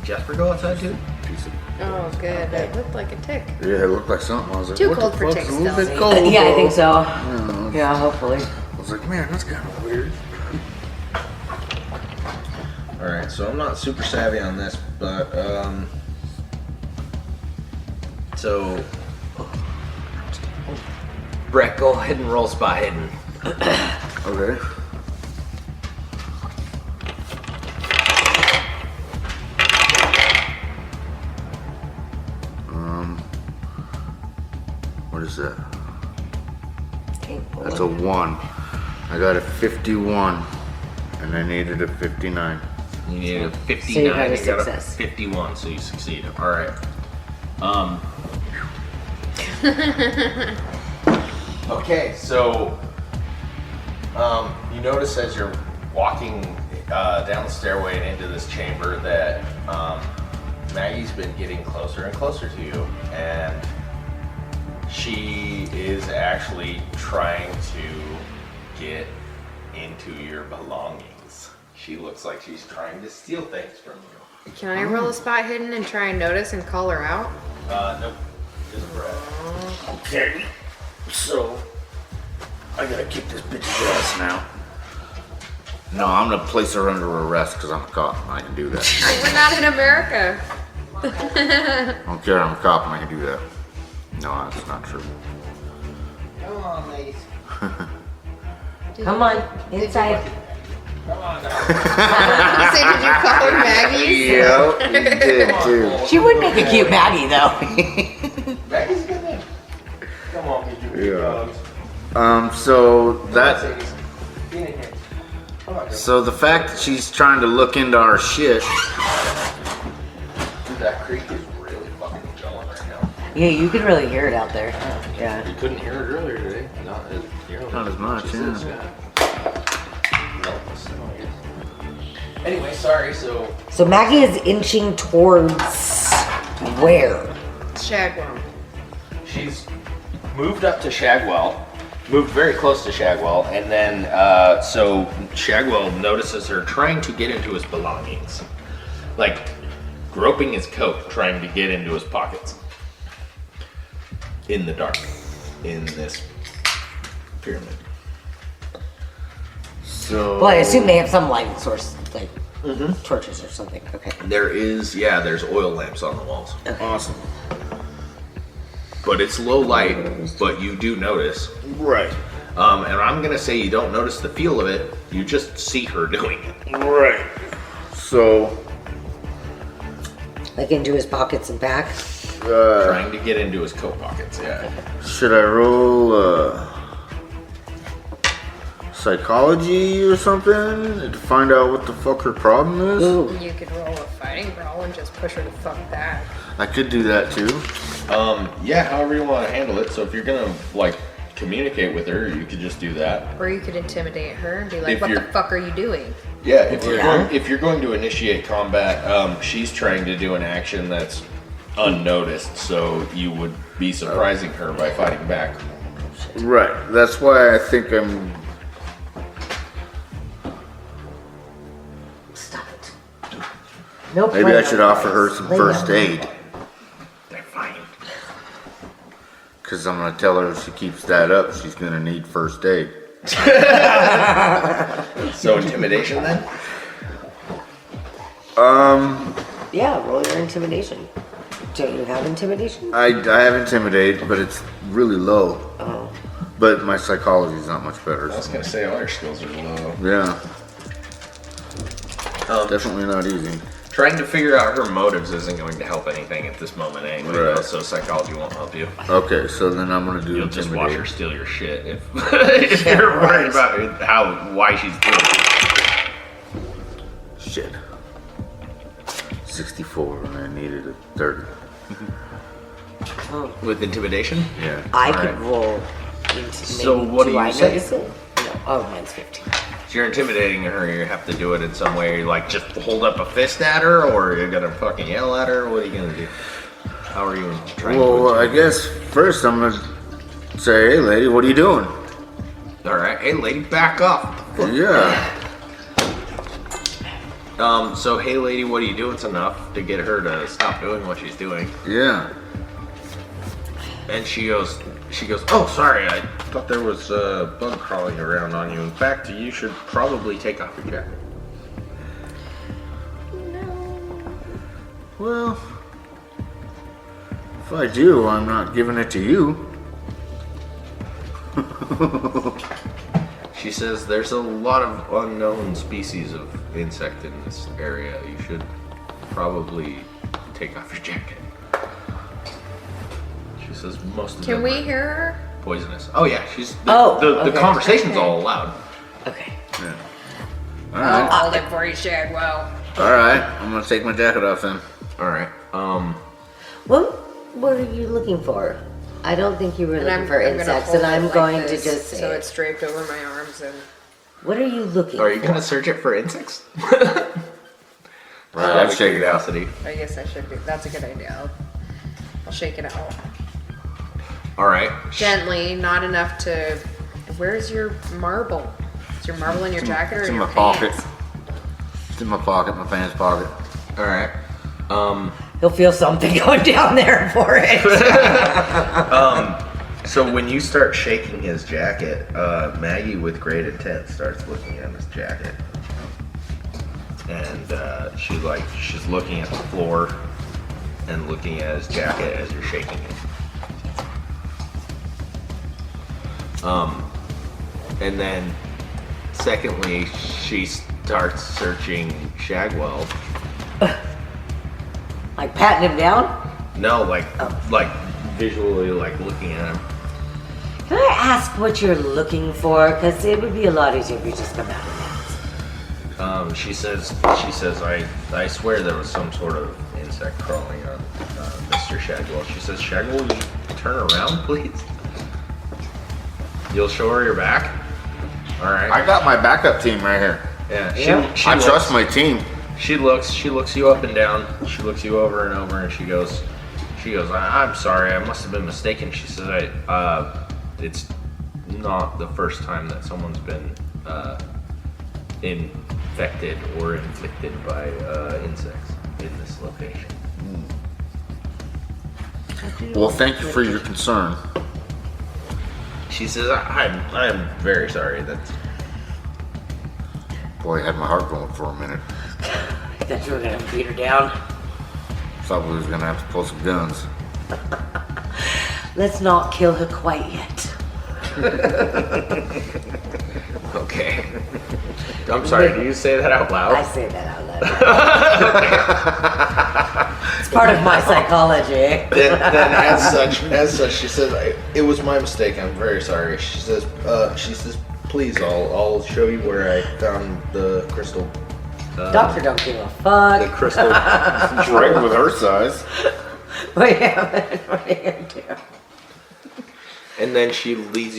Jasper go outside too? Piece of, Oh, good. That looked like a tick. yeah, it looked like something. I was like, Too what cold the for fuck's ticks, a little though. bit cold, Yeah, I though? think so. Yeah. Yeah, hopefully. I was like, man, that's kind of weird. Alright, so I'm not super savvy on this, but so Brett, go ahead and roll spot hidden. Okay. What is that? That's a 1. I got a 51, and I needed a 59. You needed a 59. So you got a got a success. 51, so you succeed. All right. Okay, so you notice as you're walking down the stairway and into this chamber that Maggie's been getting closer and closer to you, and she is actually trying to get into your belongings. She looks like she's trying to steal things from you. Can I roll a spot hidden and try and notice and call her out? Nope. Just Brett. Okay. So, I gotta kick this bitch's ass now. No, I'm gonna place her under arrest because I'm a cop and I can do that. We're not in America. I don't care, I'm a cop and I can do that. No, that's not true. Come on, ladies. Come on, inside. Come on now. Say, did you call her Maggie? Yep, you did too. She would make a cute Maggie, though. Maggie's good name. Come on, get your big Yeah. dogs. So that, Get in here. Come on, girl. so the fact that she's trying to look into our shit. Dude, that creek is really fucking going right now. Yeah, you could really hear it out there. Yeah. You couldn't hear it earlier today. Not as much, yeah. Anyway, sorry, so So Maggie is inching towards where? Shagwell. she's moved up to Shagwell, moved very close to Shagwell, and then so Shagwell notices her trying to get into his belongings, like groping his coat, trying to get into his pockets in the dark, in this pyramid. So. Well, I assume they have some light source, like torches or something. Okay. There's oil lamps on the walls, Awesome. but it's low light, but you do notice. Right. And I'm gonna say you don't notice the feel of it You just see her doing it. Right. So, Like into his pockets and back. Trying to get into his coat pockets, yeah. should I roll psychology or something to find out what the fuck her problem is? Ooh. You could roll a fighting brawl and just push her the fuck back. I could do that too. Yeah, however you want to handle it. So if you're gonna like communicate with her, you could just do that. Or you could intimidate her and be like, If what the you're- fuck are you doing? Yeah, if you're going to initiate combat, she's trying to do an action that's unnoticed, so you would be surprising her by fighting back. Right. That's why I think I'm. Stop it. Nope. Maybe I should offer her some first aid. They're fine. Because I'm going to tell her if she keeps that up, she's going to need first aid. So intimidation then? Yeah, roll your intimidation. Don't you have intimidation? I have intimidate, but it's really low. Oh. But my psychology's not much better. I was gonna say all your skills are low. Yeah. Definitely not easy. Trying to figure out her motives isn't going to help anything at this moment anyway, Right. though, so psychology won't help you. Okay, so then I'm going to do You'll just watch her intimidate. steal your shit if, if you're worried about why she's doing it. Shit. 64, and I needed a 30. With intimidation? Yeah. I Alright. could roll intimidation. So what do you I say? notice it? No. Oh, mine's 15. If you're intimidating her, you have to do it in some way. Like just hold up a fist at her, or you're gonna fucking yell at her. What are you gonna do? How are you trying Well, to I guess first I'm going to say, hey, lady, what are you doing? Alright, hey lady, back off. Yeah. So hey lady, what are you doing's enough to get her to stop doing what she's doing. Yeah. And she goes, oh sorry, I thought there was a bug crawling around on you. In fact, you should probably take off your jacket. Well, if I do, I'm not giving it to you. She says there's a lot of unknown species of insect in this area. You should probably take off your jacket. She says most of Can them we are hear her? poisonous. Oh yeah, she's the Okay. conversation's all loud. Okay. Yeah. All I'll right. hold it for you, Shadwell. All right. I'm going to take my jacket off then. All right. What are you looking for? I don't think you were And looking for gonna insects, hold and it I'm like going this, to just say so it. it's draped over my arms and What are you looking Are you for? gonna search it for insects? Right, I'd shake it out. curiosity. I guess I should do. That's a good idea. I'll shake it out All right. gently, not enough to. Where's your marble? Is your marble in your jacket or It's in in your my pocket. pants? It's in my pocket, my pants pocket. All right. He'll feel something going down there for it. So when you start shaking his jacket, Maggie with great intent starts looking at his jacket, and she's looking at the floor and looking at his jacket as you're shaking it. And then secondly, she starts searching Shagwell. Like patting him down? No, like visually, like looking at him. Can I ask what you're looking for? Because it would be a lot easier if you just come out of She says, I swear there was some sort of insect crawling on Mr. Shagwell. She says, Shagwell, will you turn around, please? You'll show her your back? All right. I got my backup team right here. Yeah, she I looks, trust my team. She looks you up and down. She looks you over and over, and she goes, I'm sorry, I must have been mistaken. She says, it's not the first time that someone's been infected or inflicted by insects in this location. Well, thank you for your concern. She says, I'm very sorry. That's Boy, I had my heart going for a minute. I thought you were going to beat her down. Thought we was gonna have to pull some guns. Let's not kill her quite yet. Okay. I'm sorry, do you say that out loud? I say that out loud. It's part of my psychology. Then as such, she says, "It was my mistake. I'm very sorry." She says, "Please, I'll show you where I found the crystal." Doctor don't give a fuck. The crystal. It's right with her size. What are you gonna do? And then she leads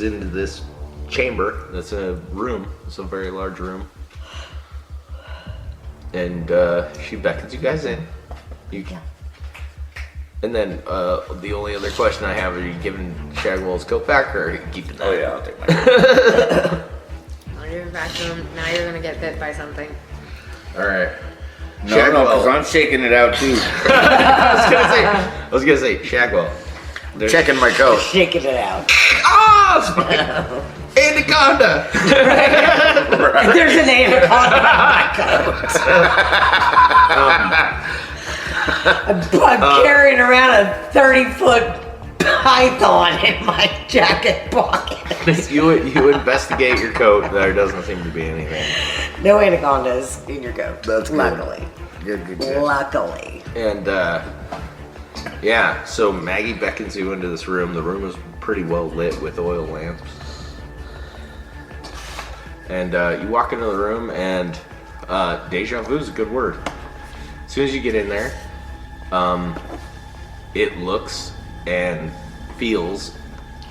into this chamber. That's a room. It's a very large room. And she beckons you guys in. And then the only other question I have: are you giving Shagwell's coat back, or are you keeping that? Oh yeah, I'll take my coat. I'll give it back to him. Now you're gonna get bit by something. All right. No, because I'm shaking it out too. I was gonna say, Shagwell. Checking my coat. Shaking it out. Oh, anaconda! Right. There's an anaconda on my coat. I'm carrying around a 30-foot python in my jacket pocket. You investigate your coat. There doesn't seem to be anything. No anacondas in your coat. That's good. Luckily. Good. Luckily. And yeah, so Maggie beckons you into this room. The room is pretty well lit with oil lamps. And you walk into the room, and deja vu is a good word. As soon as you get in there, it looks and feels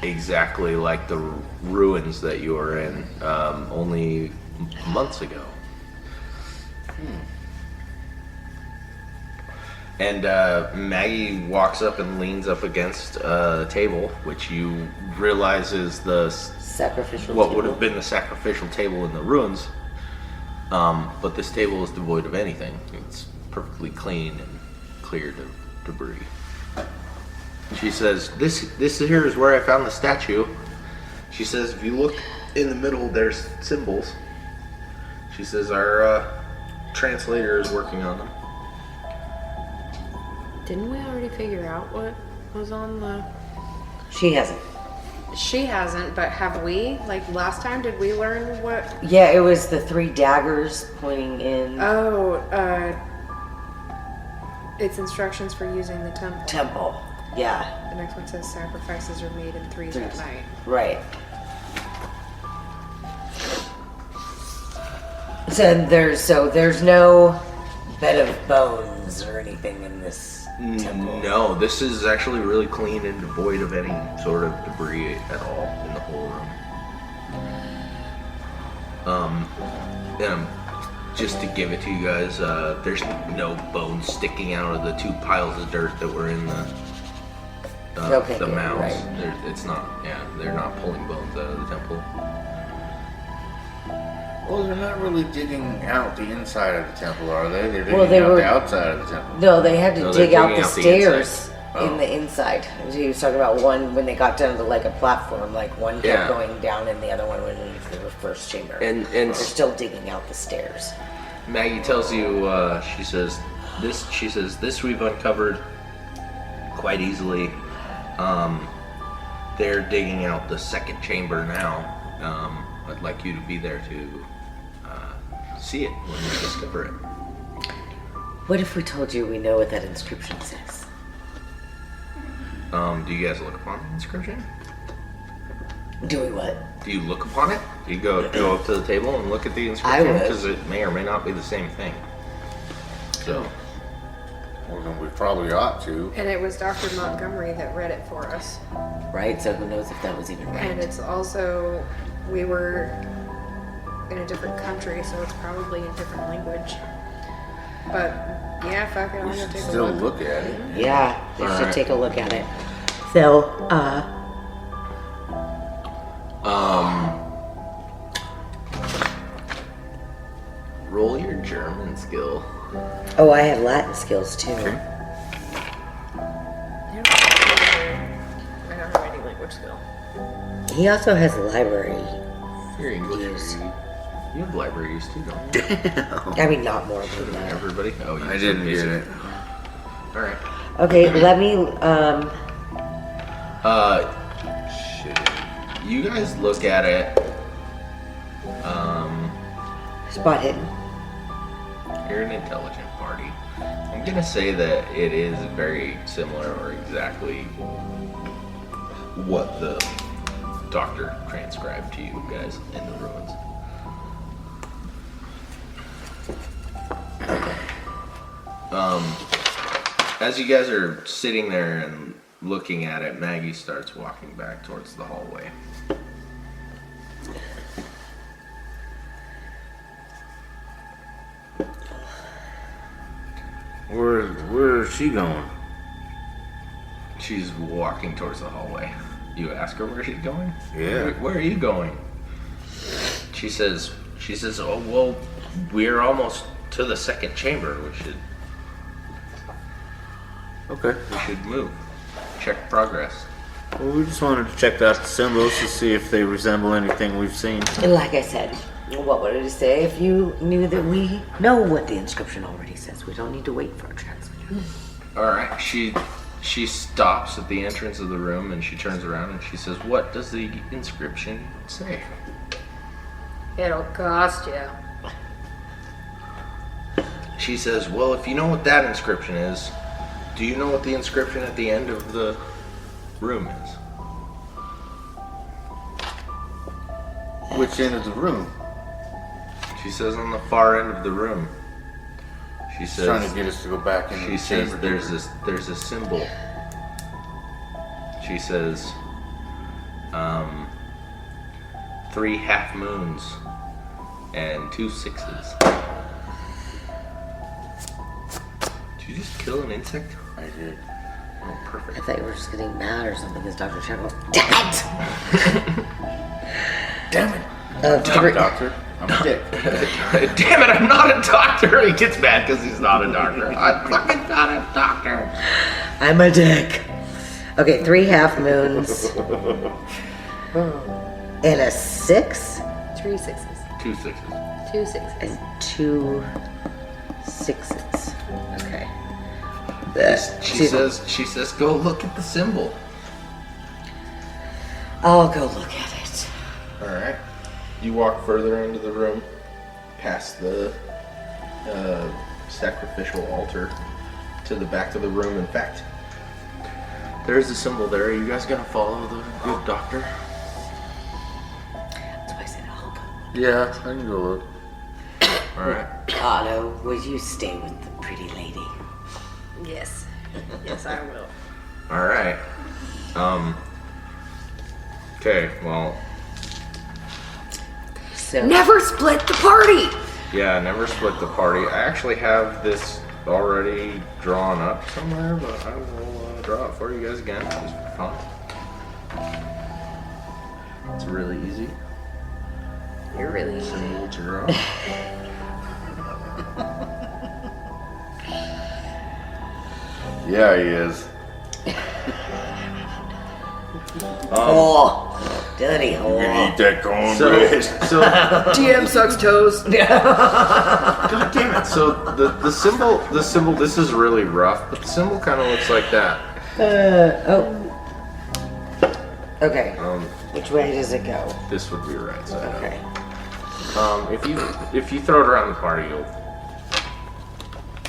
exactly like the ruins that you were in only months ago. And Maggie walks up and leans up against a table, which you realize is the Sacrificial what table. would have been the sacrificial table in the ruins. But this table is devoid of anything. It's perfectly clean and cleared of debris. She says, "This here is where I found the statue." She says, "If you look in the middle, there's symbols." She says, "Our translator is working on them." Didn't we already figure out what was on the... She hasn't. She hasn't, but have we? Like last time, did we learn what... Yeah, it was the 3 daggers pointing in Oh, it's instructions for using the temple. temple. Yeah, The next one says sacrifices are made in threes at night. right. So there's no bed of bones or anything in this temple. No, this is actually really clean and devoid of any sort of debris at all in the whole room. Just to give it to you guys, there's no bones sticking out of the 2 piles of dirt that were in the Okay, the good, mounds. right. It's not. Yeah, they're not pulling bones out of the temple. Well, they're not really digging out the inside of the temple, are they? They're digging Well, they out were- the outside of the temple. No, they had to No, they're dig out digging the out the stairs inside. in the inside. He was talking about one when they got down to like a platform, like one kept Yeah. going down and the other one went into the first chamber. And they're still digging out the stairs. Maggie tells you, she says this we've uncovered quite easily. They're digging out the second chamber now. I'd like you to be there to see it when you discover it. What if we told you we know what that inscription says? Do you guys look upon the inscription? Do we what? Do you look upon it? Do you go up to the table and look at the I inscription? would. Because it may or may not be the same thing. So, Well, then we probably ought to. And it was Dr. Montgomery that read it for us. Right? So who knows if that was even right? And it's also, we were in a different country, so it's probably a different language. But yeah, fuck it, I'm We gonna should take a still look. look at it. Yeah, we should Alright. take a look at it. So, roll your German skill. oh, I have Latin skills too. I don't have any language skill. He also has a library. Your English. Use. You have library use too, don't you? I mean, not more than that. Everybody? Oh, you I didn't get it. Alright. Okay, let me, You guys look at it. Spot hidden. You're an intelligent party. I'm gonna say that it is very similar or exactly what the doctor transcribed to you guys in the ruins. As you guys are sitting there and looking at it, Maggie starts walking back towards the hallway. Where is she going? She's walking towards the hallway. You ask her where she's going? Yeah. Where are you going? She says, oh, well, we're almost to the second chamber. We should move. Check progress. Well, we just wanted to check out the symbols to see if they resemble anything we've seen. And like I said, what would it say if you knew that we know what the inscription already says? We don't need to wait for a translator. Alright, she stops at the entrance of the room and she turns around and she says, what does the inscription say? It'll cost you. She says, well, if you know what that inscription is, do you know what the inscription at the end of the room is? Which end of the room? She says on the far end of the room. She says, Trying to get us to go back in. She says there's a symbol. She says 3 half moons and 2 sixes. Did you just kill an insect? I did. Oh, perfect. I thought you were just getting mad or something because Dr. Chekhov. Damn it! Damn it! Doctor, I'm a dick. Damn it, I'm not a doctor! He gets mad because he's not a doctor. I'm fucking not a doctor. I'm a dick. Okay, 3 half moons. And a 6? 3 sixes. 2 sixes. 2 sixes. And 2 sixes. Okay. She says, go look at the symbol. I'll go look at it. Alright. You walk further into the room, past the sacrificial altar, to the back of the room. In fact, there's a symbol there. Are you guys gonna follow the good doctor? That's why I said I'll go. Yeah, I can go look. Alright. Otto, would you stay with the pretty lady? Yes. Yes, I will. Alright. Okay, well, So Never split the party! yeah, never split the party. I actually have this already drawn up somewhere, but I will draw it for you guys again, just for fun. It's really easy. You're really easy. Symbol to draw. Yeah, he is. dirty I'm whore. gonna eat that So, cornbread. DM sucks toes. God damn it. So the symbol, this is really rough, but the symbol kind of looks like that. Okay. Which way does it go? This would be right side up. Okay. If you throw it around the party, you'll.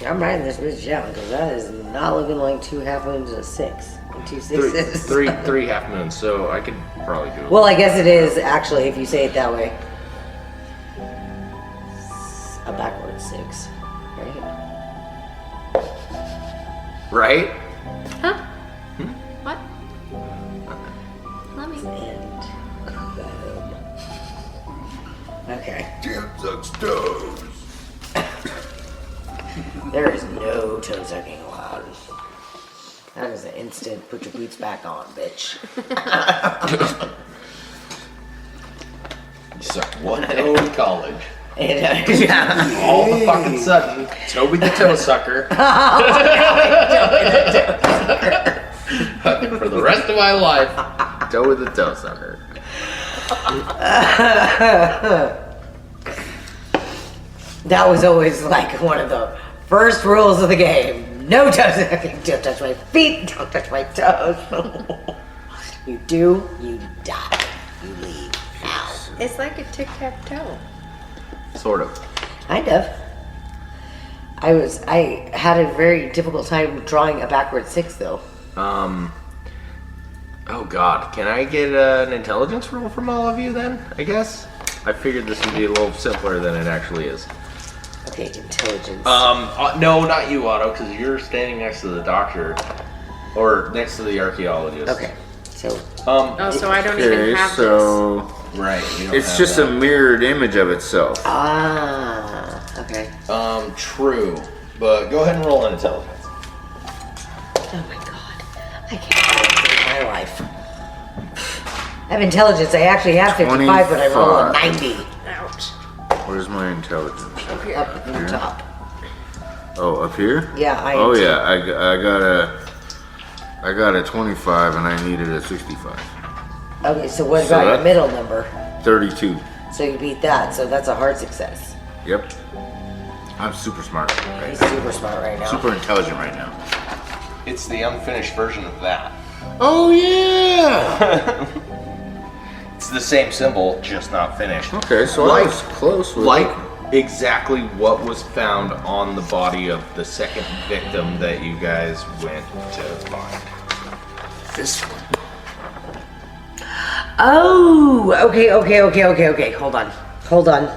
I'm writing this bitch down because that is not looking like 2 half moons and a 6. And 2 sixes. Three half moons, so I could probably do it. Well, I guess it is actually if you say it that way. A backward 6, right? Right? Huh? What? Let me. And boom. Okay. Damn sucks toes. There is no toe sucking allowed. That is an instant put your boots back on, bitch. You suck one toe in college. Yeah. All the fucking sudden, Toby the toe sucker. For the rest of my life, Toby the toe sucker. That was always like one of the first rules of the game. No toe sucking. Don't touch my feet. Don't touch my toes. You do, you die. you leave now. It's like a tic-tac-toe. Sort of. Kind of. I had a very difficult time drawing a backward 6 though. Oh God, can I get an intelligence roll from all of you then? I guess I figured this would be a little simpler than it actually is. Okay, intelligence. No, not you, Otto, because you're standing next to the doctor, or next to the archaeologist. Okay, so Oh, so I don't even have so Right. You don't it's have just that. a mirrored image of itself. okay. True, but go ahead and roll an intelligence. Oh my god, I can't save my life. I have intelligence. I actually have 55, but I roll a 90. this. Ouch. Where's my intelligence? Up at the top. Oh, up here? Yeah, I. Oh yeah, I got a 25 and I needed a 65. Okay, so what So about your that- middle number? 32. So you beat that, so that's a hard success. Yep. I'm super smart right He's now. super smart right now. Super intelligent right now. It's the unfinished version of that. Oh yeah. It's the same symbol, just not finished. Okay, so I was close with Like exactly what was found on the body of the second victim that you guys went to find. this one. Oh, okay. Hold on.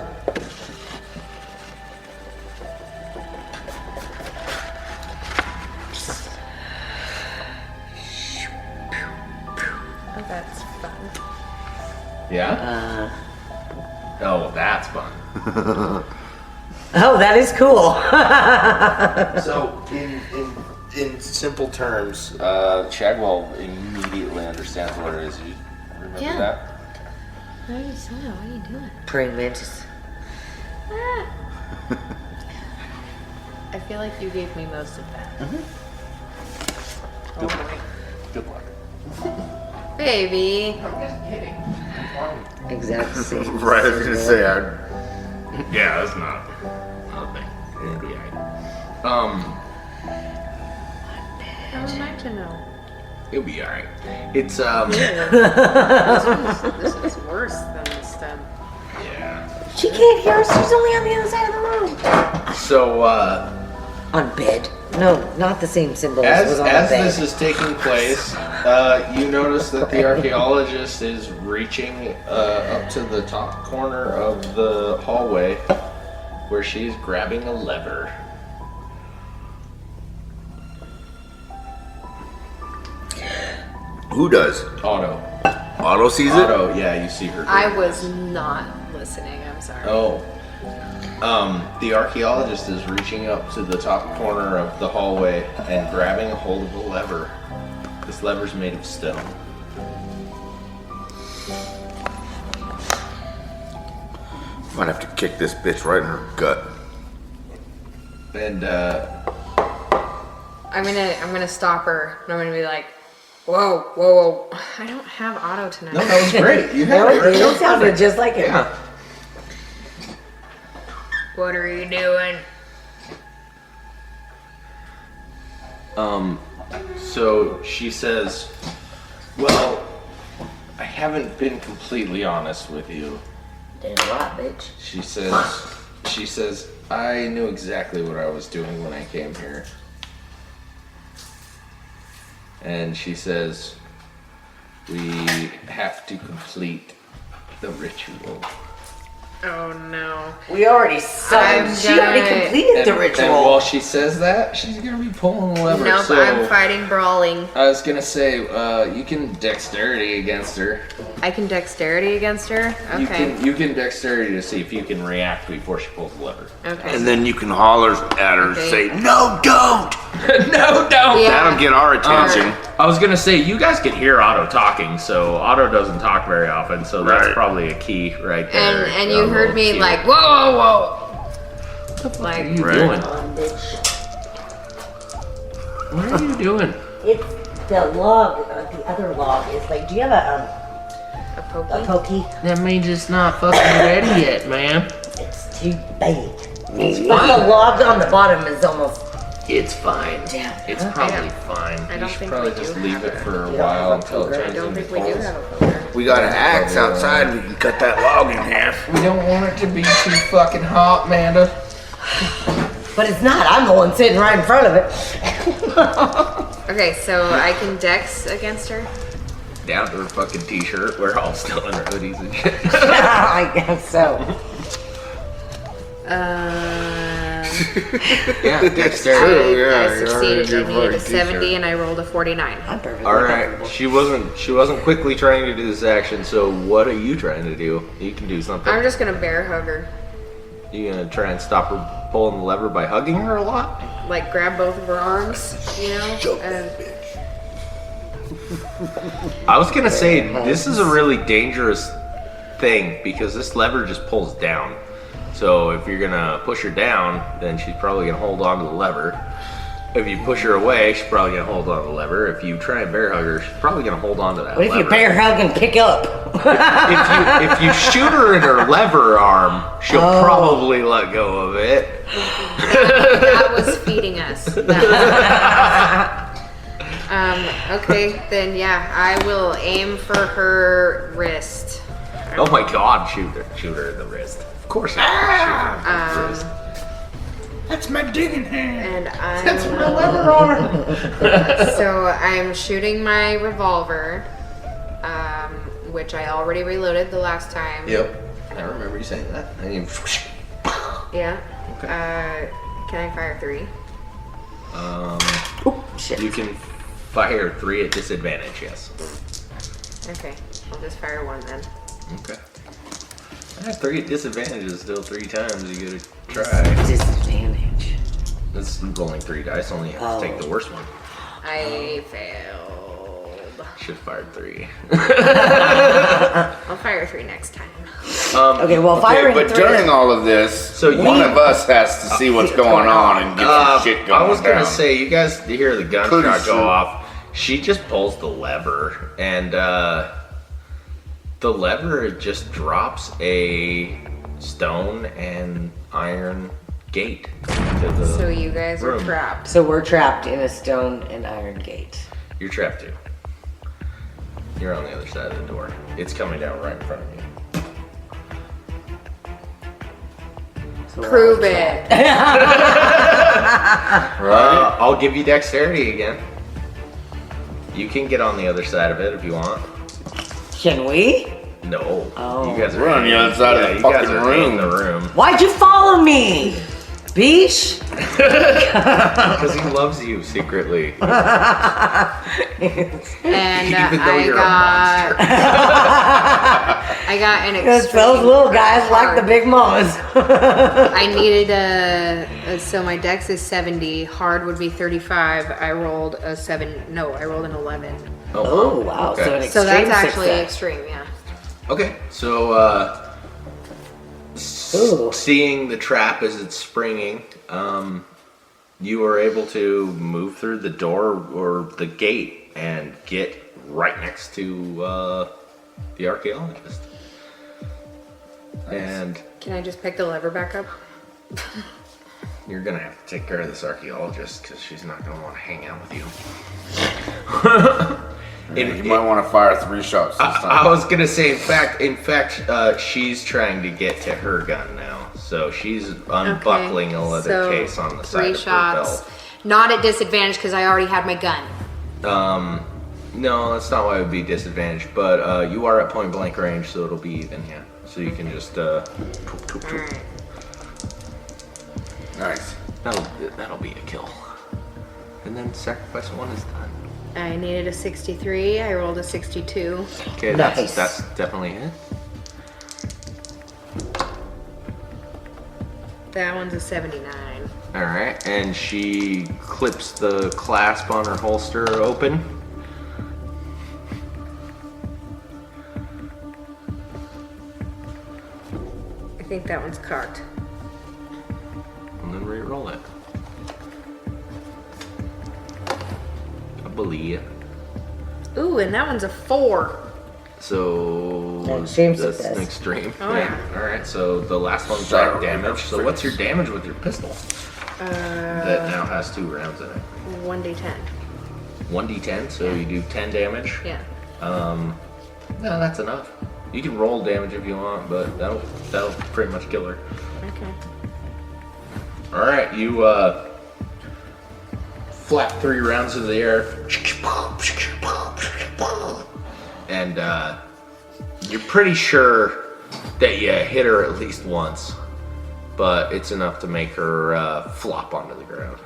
Oh, that's fun. Yeah? Oh, that's fun. Oh, that is cool. So, in simple terms, Shagwell immediately understands what it is. You remember Yeah. that? What are you doing? What are you doing? Praying mantis. I feel like you gave me most of that. Oh boy. Good luck. Baby. I'm just kidding. Exactly. Same. Right, I was gonna say, Yeah, that's not a thing. It'll be alright. How am I to know? It'll be alright. It's This is worse than the stem. yeah. She can't hear us. She's only on the other side of the room. So On bed. No, not the same symbol as was on the as bed. this is taking place, you notice that the archaeologist is reaching up to the top corner of the hallway, where she's grabbing a lever. who does? Otto. Otto sees it? Otto, yeah, you see her. I was not listening. I'm sorry. Oh. The archaeologist is reaching up to the top corner of the hallway and grabbing a hold of a lever. This lever's made of stone. Might have to kick this bitch right in her gut. And I'm gonna stop her and I'm gonna be like, whoa. I don't have auto tonight. no, that was great. You No, had it. it sounded just like it. Yeah. What are you doing? So she says, well, I haven't been completely honest with you. Damn right, bitch. She says, I knew exactly what I was doing when I came here. And she says, we have to complete the ritual. Oh no. We already saw. She already completed the ritual. And while she says that, she's gonna be pulling the lever. Nope, so I'm fighting brawling. I was gonna say, you can dexterity against her. I can dexterity against her? Okay. You can dexterity to see if you can react before she pulls the lever. Okay. And then you can holler at her and Okay. say, no, don't! No, don't! Yeah. That'll get our attention. I was gonna say, you guys can hear Otto talking, so Otto doesn't talk very often, so that's Right. probably a key right there. And you heard me Key. like, whoa. What are Like, you Right. doing? Bitch. What are you doing? It's the log. The other log is like. Do you have a a pokey? pokey? That means it's not fucking ready yet, man. It's too big. But the log on the bottom is almost It's fine. Damn. It's probably fine. I You don't should think probably we just do leave have it it. for a You while don't until it have I turns don't into think we do poles. have a poker. We got an axe outside. We can cut that log in half. We don't want it to be too fucking hot, Amanda. But it's not. I'm the one sitting right in front of it. Okay, so I can dex against her. Down to her fucking t-shirt. We're all still in our hoodies and shit. I guess so. Yeah, I dexterity. succeeded. I needed a 70 and I rolled a 49. I'm perfectly All right. comfortable. She wasn't quickly trying to do this action. So what are you trying to do? You can do something. I'm just gonna bear hug her. You gonna try and stop her pulling the lever by hugging her a lot? Like grab both of her arms, you know? And I was gonna say this is a really dangerous thing because this lever just pulls down. So if you're gonna push her down, then she's probably gonna hold on to the lever. If you push her away, she's probably gonna hold on to the lever. If you try and bear hug her, she's probably gonna hold on to that What if lever. you bear hug and pick up? if you shoot her in her lever arm, she'll probably let go of it. that was feeding us. Okay, then yeah, I will aim for her wrist. Oh my god, shoot her in the wrist. Of course I'm gonna shoot her in the wrist. That's my digging hand. And so I'm shooting my revolver, which I already reloaded the last time. Yep. I remember you saying that. And you Yeah. Okay. Can I fire 3? Oh, shit. You can fire 3 at disadvantage, yes. Okay, I'll just fire 1 then. Okay. 3 at disadvantage is still 3 times. You gotta try. Disadvantage. That's rolling 3 dice, only have to take the worst one. I failed. Should have fired 3. I'll fire 3 next time. Okay, well, firing but 3. during all of this, So one of us has to see what's going on and get some shit going I was gonna down. say, you guys hear the gunshot Pretty go sure. off. She just pulls the lever, and the lever just drops a stone and iron gate to the So you guys are room. trapped. So we're trapped in a stone and iron gate. You're trapped too. You're on the other side of the door. It's coming down right in front of you. So we're Prove all it. I'll give you dexterity again. You can get on the other side of it if you want. Can we? No. Oh. You guys are We're on the other side of the you guys fucking are in room. the room. Why'd you follow me? Beesh? Because he loves you secretly. And Even though I you're a got I got an Because extreme those little guys like the hard. big mamas. I needed so my dex is 70, hard would be 35. I rolled a 7. No, I rolled an 11. Oh, wow. Okay. So an So that's extreme actually success. extreme, yeah. Okay, so Ooh. seeing the trap as it's springing, you are able to move through the door or the gate and get right next to the archaeologist. And Can I just pick the lever back up? you're gonna have to take care of this archaeologist because she's not gonna want to hang out with you. You might want to fire 3 shots this time. I was gonna say, in fact, she's trying to get to her gun now, so she's unbuckling a leather so case on the side 3 of shots. her Not at disadvantage because I already had my gun. belt. No, that's not why it would be disadvantaged, but you are at point blank range, so it'll be even, yeah. So you can just Alright. Nice. that'll be a kill, and then sacrifice 1 is done. I needed a 63. I rolled a 62. Okay, Nice. that's definitely it. That one's a 79. All right, and she clips the clasp on her holster open. I think that one's cocked. And then re-roll it. I believe. Ooh, and that one's a 4. So Extreme that's success. an extreme. Oh, yeah. All right. So the last one's Sorry, direct damage. So what's your damage with your pistol? that now has 2 rounds in it. 1d10. 1d10, so you do 10 damage. Yeah. No, that's enough. You can roll damage if you want, but that'll pretty much kill her. Okay. All right, you flap 3 rounds into the air, and you're pretty sure that you hit her at least once, but it's enough to make her flop onto the ground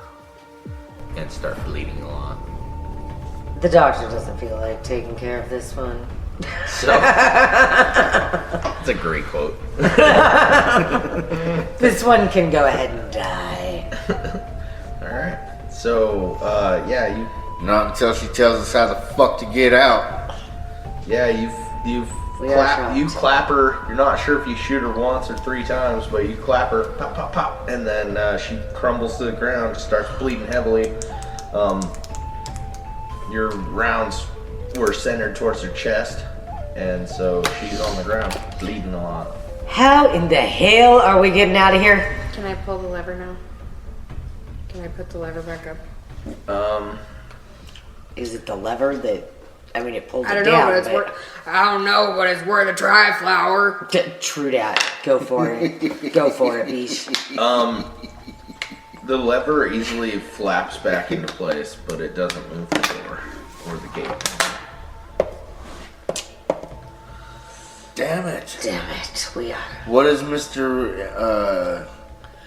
and start bleeding a lot. The doctor doesn't feel like taking care of this one. So, it's a great quote. This one can go ahead and die. Alright. So, yeah, Not until she tells us how the fuck to get out. you clap her. You're not sure if you shoot her once or 3 times, but you clap her, pop, pop, pop, and then she crumbles to the ground, starts bleeding heavily. Your rounds were centered towards her chest, and so she's on the ground, bleeding a lot. How in the hell are we getting out of here? Can I pull the lever now? Can I put the lever back up? Is it the lever that? I mean, it pulls I it don't know, down. but it's worth. I don't know, but it's worth a try, Flower. True that. Go for it. Go for it, Beach. The lever easily flaps back into place, but it doesn't move the door or the gate. Damn it. Damn it. We are. What does Mr.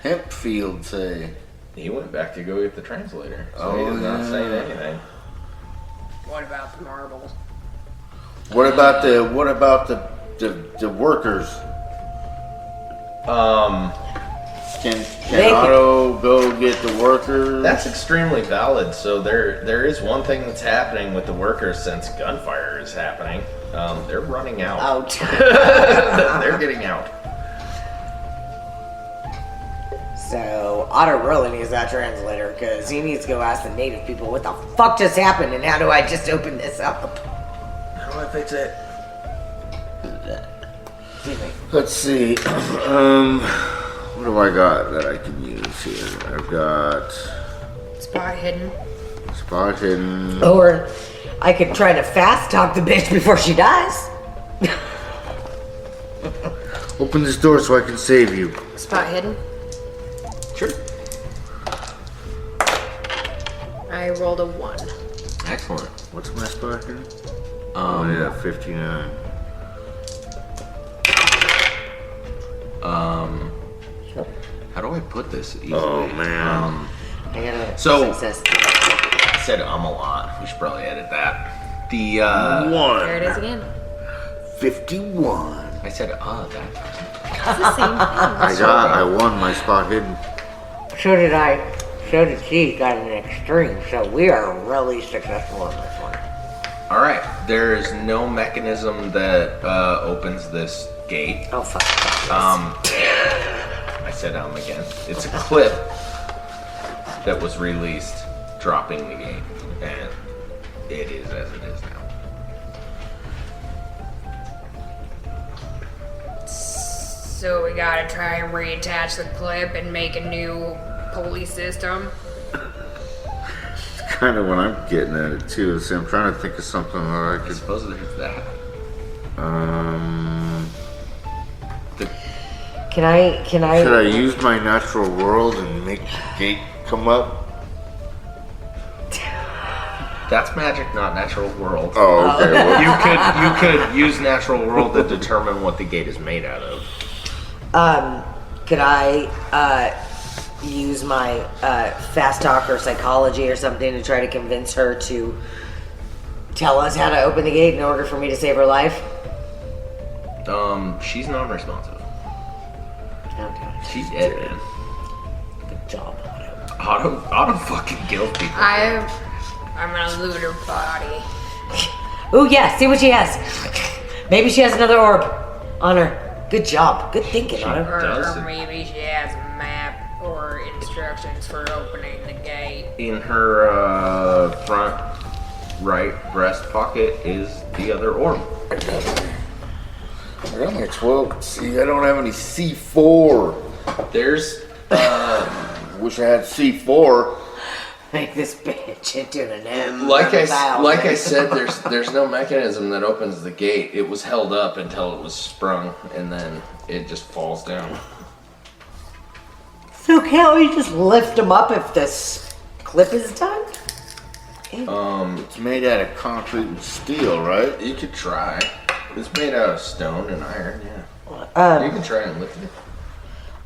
Hempfield say? He went back to go get the translator, so Oh, he's not yeah. saying anything. What about the marbles? What about the workers? Can They Otto go get the workers? That's extremely valid. So there is one thing that's happening with the workers since gunfire is happening. They're running out. Out. They're getting out. So, Otter really needs that translator because he needs to go ask the native people what the fuck just happened and how do I just open this up? How do I fix it? Let's see. What do I got that I can use here? I've got Spot hidden. spot hidden. Or I could try to fast talk the bitch before she dies. Open this door so I can save you. Spot hidden. Sure. I rolled a 1. Excellent. What's my spot hidden? Oh yeah, 59. How do I put this easily? Oh man. I got a So- success. I said a lot. We should probably edit that. The There it is 1. again. 51. I said that. It's the same thing. I won my spot hidden. So did I. So did she. Got an extreme. So we are really successful on this one. All right. There is no mechanism that opens this gate. Oh fuck. I said again. It's a clip that was released, dropping the gate, and it is as it is now. So we gotta try and reattach the clip and make a new pulley system. Kind of what I'm getting at it too. See, I'm trying to think of something that I I could. suppose there's that. Can I? Should I use my natural world and make the gate come up? That's magic, not natural world. Oh, okay. Well, You could use natural world to determine what the gate is made out of. Could I use my fast talk or psychology or something to try to convince her to tell us how to open the gate in order for me to save her life? She's non-responsive. Okay. She's dead, man. Good job, Otto. Otto fucking kills people. I'm gonna loot her body. Ooh, yeah, see what she has. Maybe she has another orb on her. Good job. Good thinking, Otto. does Or it. maybe she has a map or instructions for opening the gate. In her front right breast pocket is the other orb. I got my 12. See, I don't have any C4. There's Wish I had C4. Make this bitch into an M. Like I said, there's no mechanism that opens the gate. It was held up until it was sprung, and then it just falls down. So can't we just lift them up if this clip is done? It's made out of concrete and steel, right? You could try. It's made out of stone and iron. Yeah. You can try and lift it.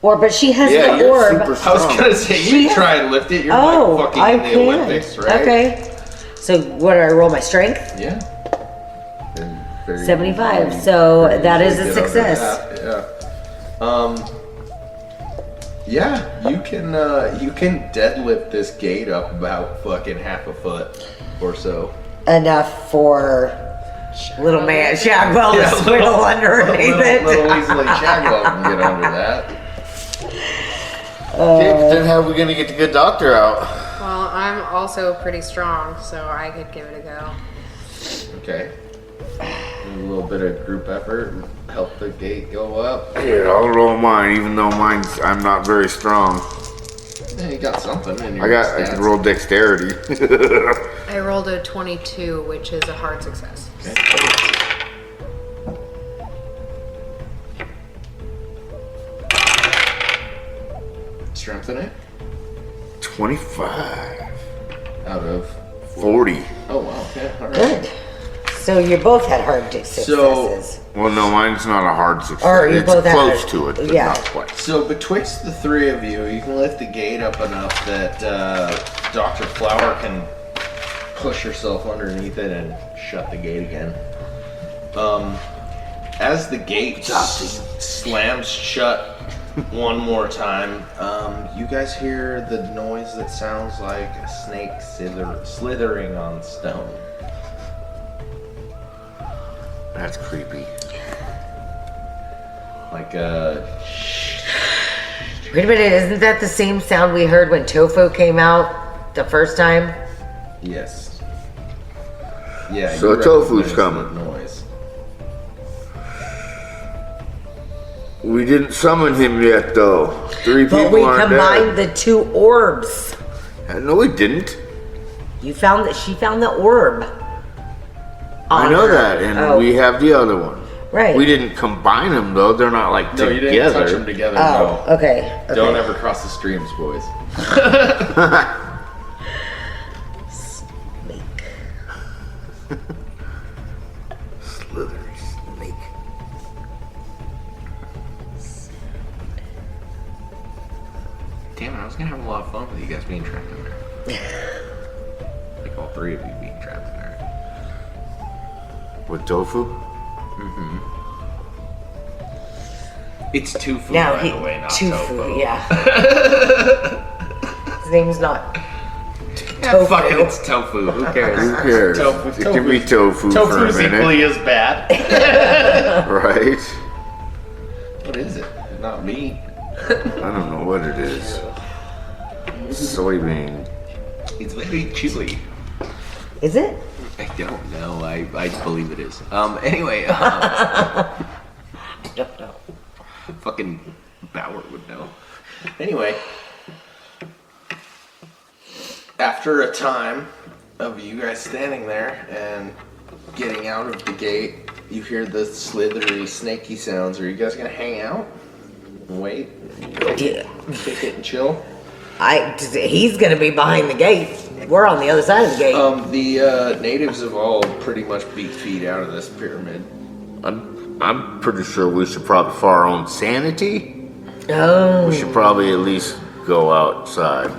But she has Yeah, the you're orb. super I was strong. gonna say you can try and lift it. You're like fucking I in the can. Olympics, right? Okay. So what do I roll my strength? Yeah. And very 75. easily- So very that is easily a get over success. that, Yeah, you can deadlift this gate up about fucking half a foot or so. Enough for little man Shagwell to swiggle underneath it. Little easily Shagwell can get under that. Okay, but then how are we gonna get the good doctor out? Well, I'm also pretty strong, so I could give it a go. Okay. A little bit of group effort and help the gate go up. Here, I'll roll mine, even though I'm not very strong. Yeah, you got something in your I can roll dexterity. I rolled a 22, which is a hard success. Strengthen it 25 out of 40. Oh wow, okay, all right. Good. So you both had hard successes. Well, no, mine's not a hard success. Or you it's both had close a- to it, but yeah. not quite. So betwixt the three of you, you can lift the gate up enough that Dr. Flower can push herself underneath it and shut the gate again. As the gate slams shut one more time, you guys hear the noise that sounds like a snake slithering on stone. That's creepy. Like a... Wait a minute, isn't that the same sound we heard when Tofu came out the first time? Yes. Yeah. So you Tofu's recognize coming. the noise. We didn't summon him yet, though. Three people But we aren't combined the two orbs. dead. No, we didn't. She found the orb. I know that, and Oh. we have the other one. Right. We didn't combine them, though. They're not like No, together. you didn't touch them together. Oh, No. okay. Don't ever cross the streams, boys. Snake. Slithery snake. Damn it, I was gonna have a lot of fun with you guys being trapped in there. Like all three of you being trapped in there. With tofu? It's Tofu, Now by the way, not Tofu, Tofu. yeah. His name's not Yeah, fuck it, it's Tofu. Who cares? Who cares? Tofu. It can be tofu for a Tofu's minute. equally as bad. Right? What is it? Not meat. I don't know what it is. Soybean. It's very chewy. Is it? I don't know. I believe it is. Anyway, I don't know. fucking Bauer would know. Anyway, after a time of you guys standing there and getting out of the gate, you hear the slithery, snaky sounds. Are you guys gonna hang out and wait? Yeah. Kick it and chill? He's gonna be behind the gate. We're on the other side of the gate. The natives have all pretty much beat feet out of this pyramid. I'm pretty sure we should probably, for our own sanity, Oh. we should probably at least go outside.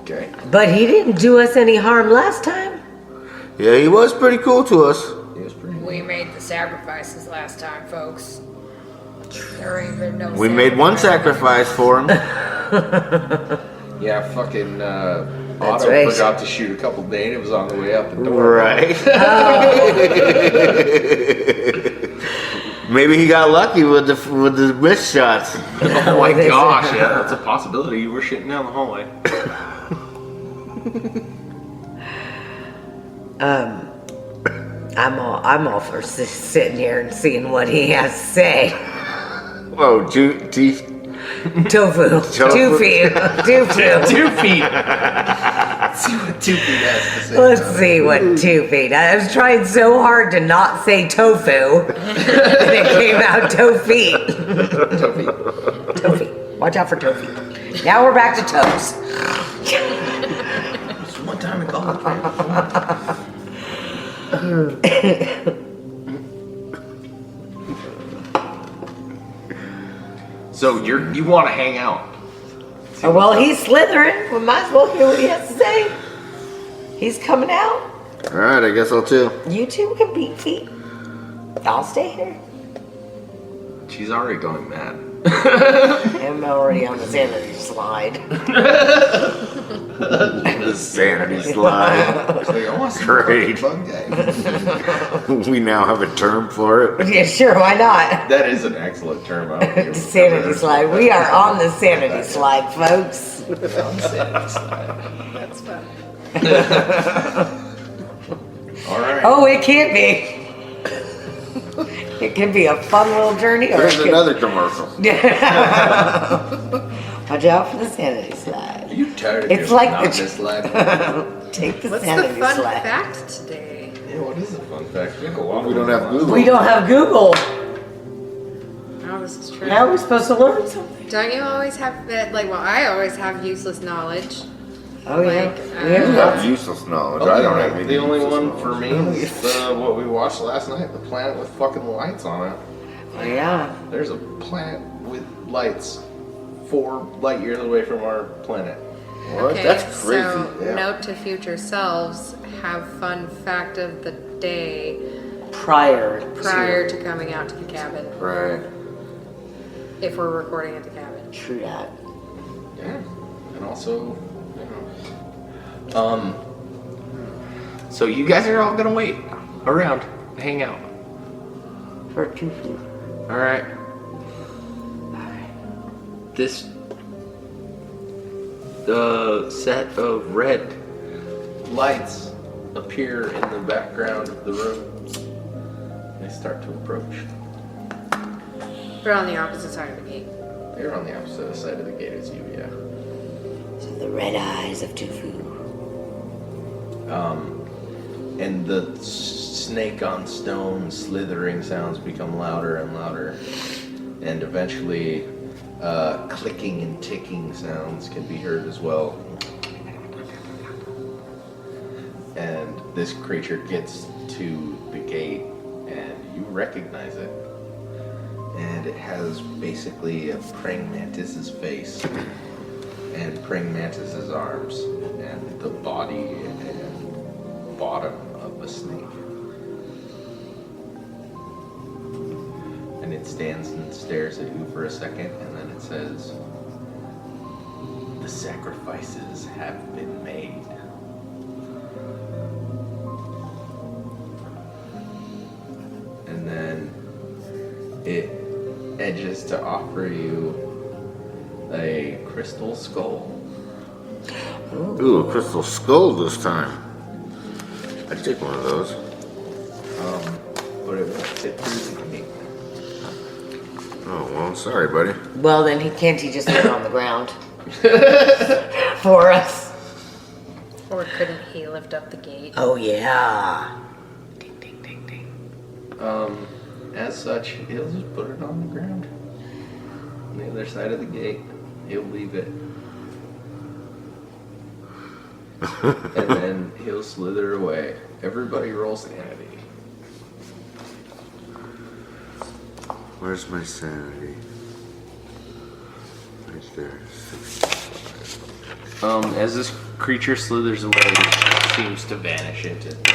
Okay. But he didn't do us any harm last time. Yeah, he was pretty cool to us. It was pretty. We made the sacrifices last time, folks. There ain't been no We made one sacrifice for him. Yeah, fucking Otto right. forgot to shoot a couple natives on the way out the door. Right. Maybe he got lucky with the missed shots. Oh my gosh, yeah, that's a possibility. You were shitting down the hallway. I'm all for sitting here and seeing what he has to say. Oh, Tofu. 2 feet. 2 feet. 2 feet. Let's see what 2 feet has to say. Let's see what 2 feet. I was trying so hard to not say tofu, and it came out toe feet. Toe feet. Watch out for toe feet. Now we're back to toes. Just one time in college. So you want to hang out? Well, he's slithering. We might as well hear what he has to say. He's coming out. All right, I guess I'll too. You two can beat feet. I'll stay here. She's already going mad. I'm already on the sanity slide. The sanity slide. Great. We now have a term for it. Yeah, sure, why not? That is an excellent term. Sanity slide. We are on the sanity slide, folks. On the sanity slide. That's fun. All right. Oh, it can't be. It can be a fun little journey. Or There's another commercial. Watch out for the sanity slide. Are you tired of It's doing like not the- this slide? Take the What's the sanity fun slide. fact today? Yeah, what is the fun fact? We don't have Google. We don't have Google. Oh, this is true. Now we're supposed to learn something. Don't you always have that? Like, well, I always have useless knowledge. Oh, yeah. Like, You have useless knowledge. I don't have any The only useless one knowledge. for me is what we watched last night, the planet with fucking lights on it. Oh, yeah. There's a planet with lights 4 light years away from our planet. What? Okay, That's crazy. so Yeah. note to future selves: have fun fact of the day Prior prior to coming out to the cabin. Right. If we're recording at the cabin. True that. Yeah. And also, so you guys are all gonna wait around, hang out. For 2 feet. All right. This set of red lights appear in the background of the room. They start to approach. We're on the opposite side of the gate. They're on the opposite side of the gate as you, yeah. So the red eyes of Tofu. And the snake on stone slithering sounds become louder and louder. And eventually, clicking and ticking sounds can be heard as well. And this creature gets to the gate, and you recognize it. And it has basically a praying mantis's face, and praying mantis's arms, and the body and bottom of a snake. And it stands and stares at you for a second, and then it says, "The sacrifices have been made." And then it edges to offer you a crystal skull. Ooh, a crystal skull this time. I'd take one of those. But it won't fit through the gate. Oh, well, sorry, buddy. Well, then can't he just lay it on the ground for us? Or couldn't he lift up the gate? Oh, yeah. Ding, ding, ding, ding. As such, he'll just put it on the ground. On the other side of the gate, he'll leave it. And then he'll slither away. Everybody roll sanity. Where's my sanity? Right there. 65. As this creature slithers away, it seems to vanish into 20.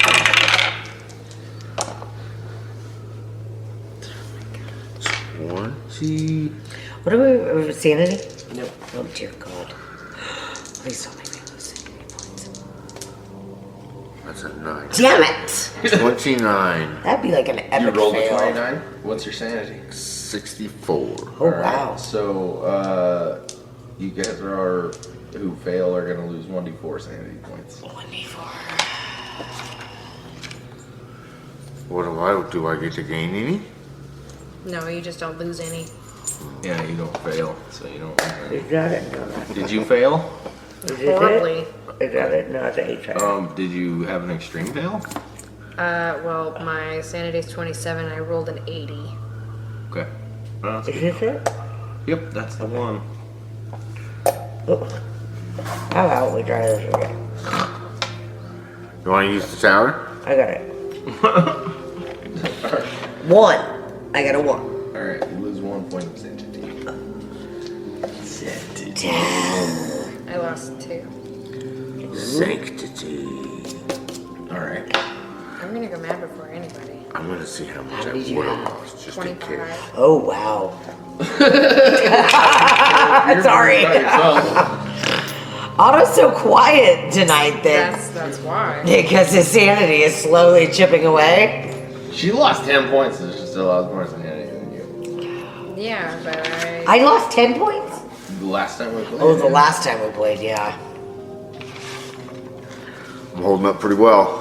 What are we, sanity? Yep. Oh, dear God. Please don't make me lose sanity points. That's a 9. Damn it! 29. That'd be like an epic You rolled a fail. 29? What's your sanity? 64. Oh, wow. So, you guys who fail are going to lose 1d4 sanity points. 1d4. What do I get to gain any? No, you just don't lose any. Yeah, you don't fail, so you don't. Is that it? No, Did you fail? is it? Horribly. Is that it? No, it's a fail. Did you have an extreme fail? Well, my sanity's 27. I rolled an 80. Okay. Is this it? Yep, that's the one. Oh. How about we try this again? You want to use the shower? I got it. 1. I got a 1. Alright, you lose 1 point of sanity. I lost 2. Sanctity. Alright. I'm gonna go mad before anybody. I'm gonna see how much I did you would have have? lost just in case. 25. Oh, wow. Sorry. Otto's so quiet tonight that That's why. because his sanity is slowly chipping away. She lost 10 points, so she still lost more sanity than you. Yeah, but I lost 10 points? The last time we played. Oh, the last time we played, yeah. I'm holding up pretty well.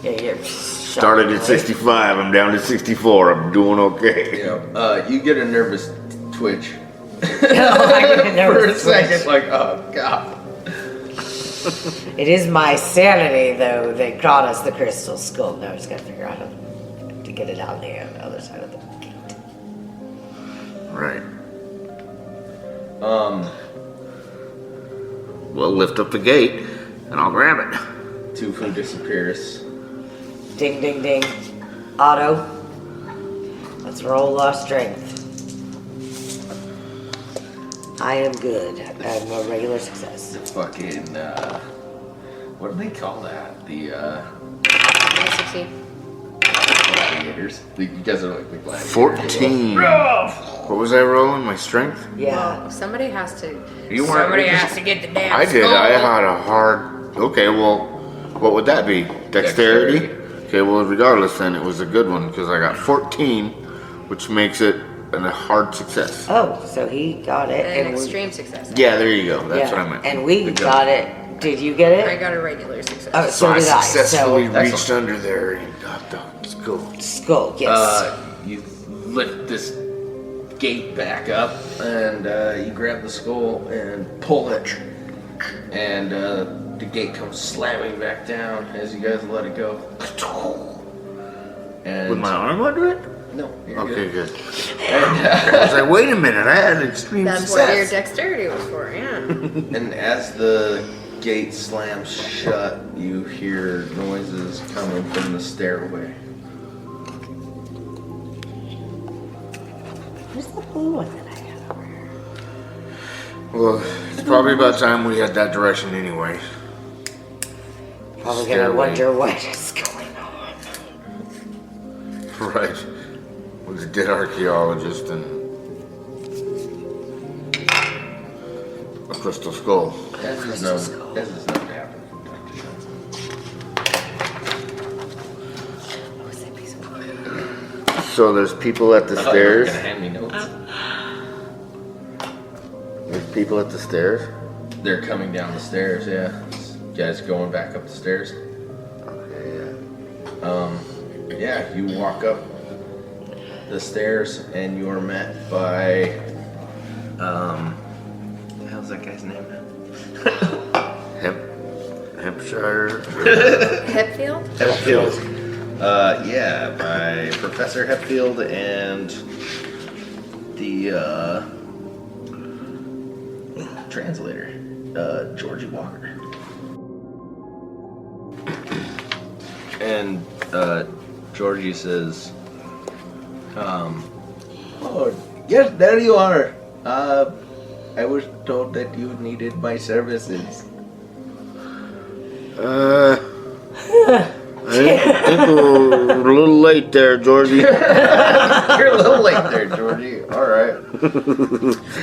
Yeah, you're Started at 65, I'm down to 64. I'm doing okay. Yeah. You get a nervous twitch. I get a nervous For a second, twitch. like, oh god. It is my sanity, though, that got us the crystal skull. Now I just gotta figure out how to get it out the other side of the gate. Right. We'll lift up the gate and I'll grab it. Tufu disappears. Ding, ding, ding. Otto. Let's roll our strength. I am good. I'm a regular success. Fucking, what do they call that? The, 60. gladiators. You guys are like the gladiators. 14. What was I rolling? My strength? Yeah. Well, somebody has to. You weren't- Somebody has to get the damn. I did. skull. I had a hard. Okay, well, what would that be? Dexterity? Okay, well, regardless, then it was a good one because I got 14, which makes it a hard success. Oh, so he got it. An and we- extreme success. Yeah, there you go. That's yeah, what I meant. and we Good got job. it. Did you get it? I got a regular success. Oh, So I did I. successfully So, reached under there and got the skull. skull, yes. You lift this gate back up, and you grab the skull and pull it, and the gate comes slamming back down as you guys let it go. And With my arm under it? no, you're Okay, good. good. And, I was like, wait a minute, I had an extreme That's what your success. dexterity was for, yeah. and as the gate slams shut, you hear noises coming from the stairway. Where's the blue one that I had over here? Well, it's probably about time we head that direction anyway. Probably gonna Stairway. wonder what is going on. Right. With the dead archaeologist and a crystal skull. As is known to happen from time to time. What was that piece of wood? So there's people at the I thought you were stairs. gonna hand me notes. There's people at the stairs. They're coming down the stairs, yeah. You guys going back up the stairs? Okay, Yeah, you walk up the stairs and you are met by, the hell's that guy's name? yeah. Hampshire. Hepfield? Hepfield. Yeah, by Professor Hepfield and the, translator, Georgie Walker. And, Georgie says, oh, yes, there you are. I was told that you needed my services. I think we're a little late there, Georgie. You're a little late there, Georgie. All right.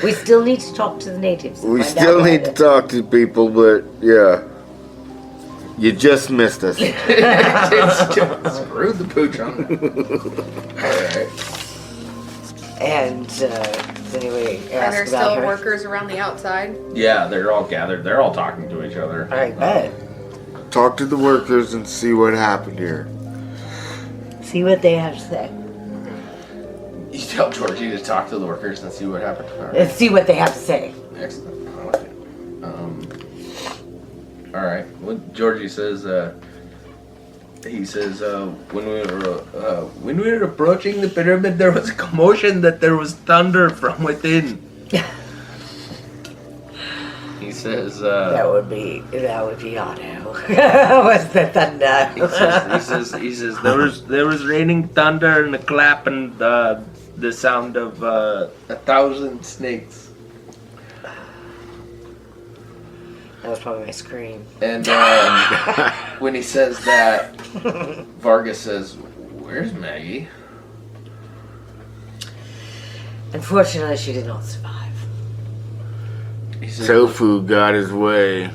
We still need to talk to the natives. and We find still out need what to talk to people, but yeah. You just missed us. Screw the pooch on that. All right. And does anybody Are ask there about still her? workers around the outside? Yeah, they're all gathered. They're all talking to each other. I bet. Talk to the workers and see what happened here. See what they have to say. You tell Georgie to talk to the workers and see what happened to her. And see what they have to say. Excellent. I like it. All right. Well, Georgie says. He says, when we were approaching the pyramid, there was a commotion that there was thunder from within. He says, that would be Otto. Was the thunder? he says there was raining thunder and a clap and the sound of 1,000 snakes. That was probably my scream. And when he says that, Vargas says, "Where's Maggie?" Unfortunately, she did not survive. He says, Tofu got his way.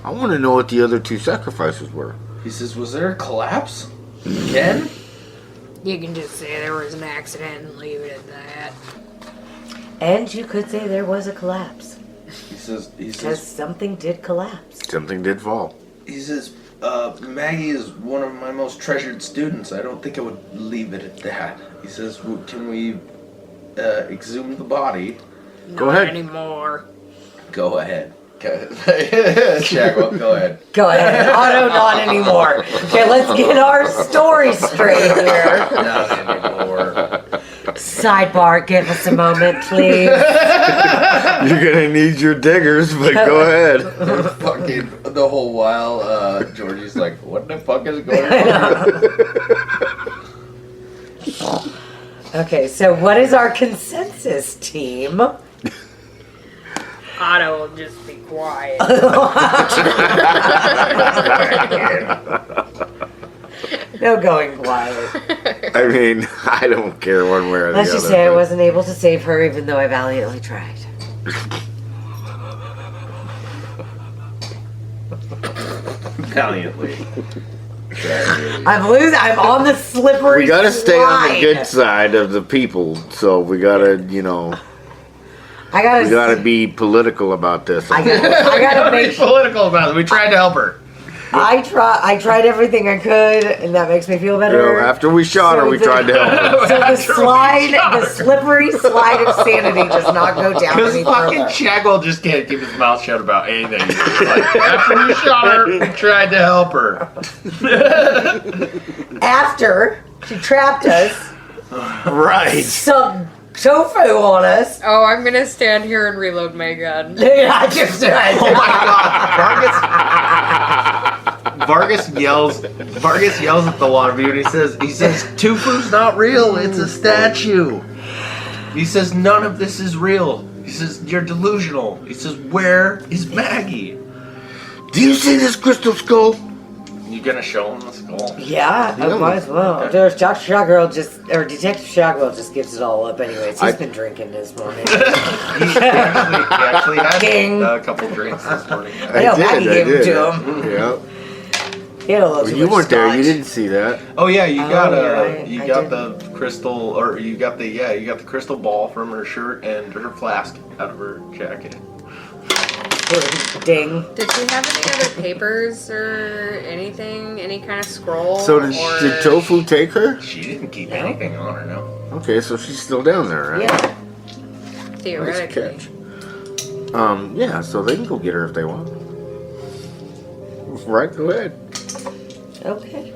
I want to know what the other 2 sacrifices were. He says, "Was there a collapse again?" You can just say there was an accident and leave it at that. And you could say there was a collapse. He says, Because something did collapse. Something did fall. He says, Maggie is one of my most treasured students. I don't think I would leave it at that. He says, can we exhume the body? Go ahead. Not anymore. Go ahead. Shagwell, go ahead. Go ahead. Otto, not anymore. Okay, let's get our story straight here. Not anymore. Sidebar, give us a moment, please. You're gonna need your diggers, but go ahead. Fucking the whole while, Georgie's like, what the fuck is going on? Okay, so what is our consensus, team? Otto will just be quiet. No going quiet. I mean, I don't care one way or the Let's other. just say I but- wasn't able to save her, even though I valiantly tried. Valiantly. I'm on the slippery We gotta stay on the slide. good side of the people, so we gotta, I gotta. we gotta be political about this. I gotta Be make. political about it. We tried to help her. I tried everything I could, and that makes me feel You better. know, after we shot her, we tried to help her. So the slippery slide of sanity does not go down Because any fucking further. Shagwell just can't keep his mouth shut about anything. Like, after we shot her, we tried to help her. After she trapped us, Right. some tofu on us. Oh, I'm gonna stand here and reload my gun. I just Oh my god, Vargas yells at the one of you and he says, Tufu's not real, it's a statue. He says, none of this is real. He says, you're delusional. He says, where is Maggie? Do you see this crystal skull? You gonna show him the skull? Yeah, I might as well. Okay. There's Dr. Shagwell Detective Shagwell just gives it all up anyways. He's been drinking this morning. He actually had Ding. a couple drinks this morning. I know, Maggie gave them to him. Yeah. He had a little Well, too you much weren't there. You scotch. didn't see that. Oh yeah, you got I the crystal, or you got the crystal ball from her shirt and her flask out of her jacket. Ding. Did she have any other papers or anything? Any kind of scroll? So did Tofu take her? She didn't keep No. anything on her, no. Okay, so she's still down there, right? Yeah. Nice Theoretically. catch. Yeah, so they can go get her if they want. Right, go ahead. Okay.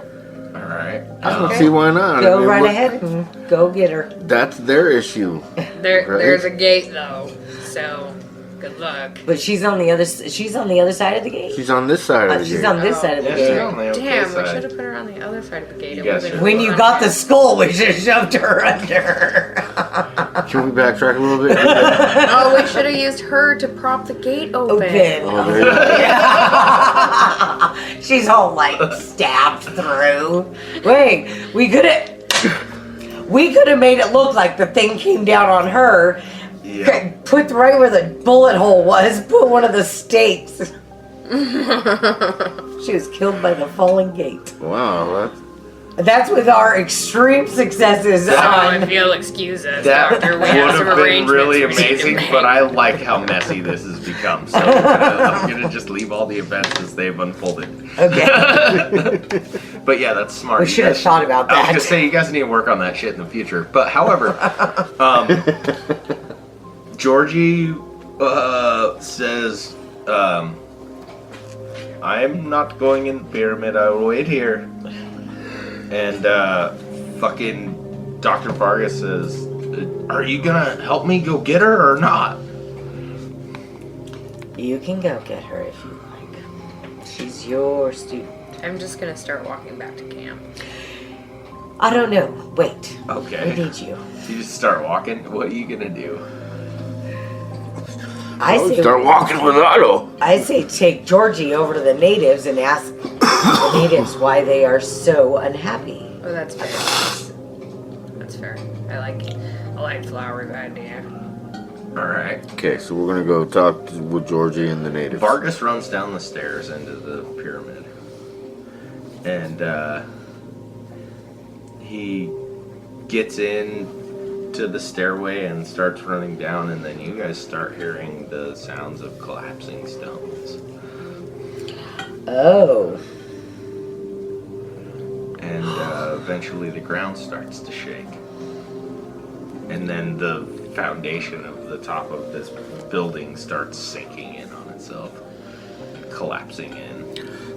All right. I don't see why not. Go I mean, right what- ahead and go get her. That's their issue. There's a gate though, so good luck. But she's on the other side of the gate. She's on this side of the She's gate. on this side of the Yeah, she's gate. on the okay Damn, we side. should have put her on the other side of the gate. You It guys would've should- been When you fun. got the skull, we should have shoved her under. Can we backtrack a little bit? Oh, we should have used her to prop the gate open. Open. Oh, there you go. She's all like stabbed through. Wait, we could have made it look like the thing came down on her. Yeah. Put right where the bullet hole was. Put one of the stakes. She was killed by the falling gate. Wow, That's with our extreme successes So on. if you'll excuse us, That Doctor, we would have some have been arrangements really we need to amazing, make. but I like how messy this has become. So I'm gonna just leave all the events as they've unfolded. Okay. But yeah, that's smart. We You should have guys- thought about I was that. gonna say you guys need to work on that shit in the future. But however, Georgie says, "I'm not going in the pyramid. I will wait here." And fucking Dr. Vargas says, "Are you gonna help me go get her or not?" You can go get her if you like. She's your student. I'm just gonna start walking back to camp. I don't know. Wait. Okay. I need you. You just start walking. What are you gonna do? I say Start walking with Otto. I say take Georgie over to the natives and ask the natives why they are so unhappy. Oh, that's fair. That's fair. I like a light flowery idea. All right. Okay, so we're gonna go talk with Georgie and the natives. Vargas runs down the stairs into the pyramid, and he gets in to the stairway and starts running down, and then you guys start hearing the sounds of collapsing stones. Oh. And eventually the ground starts to shake. And then the foundation of the top of this building starts sinking in on itself, collapsing in.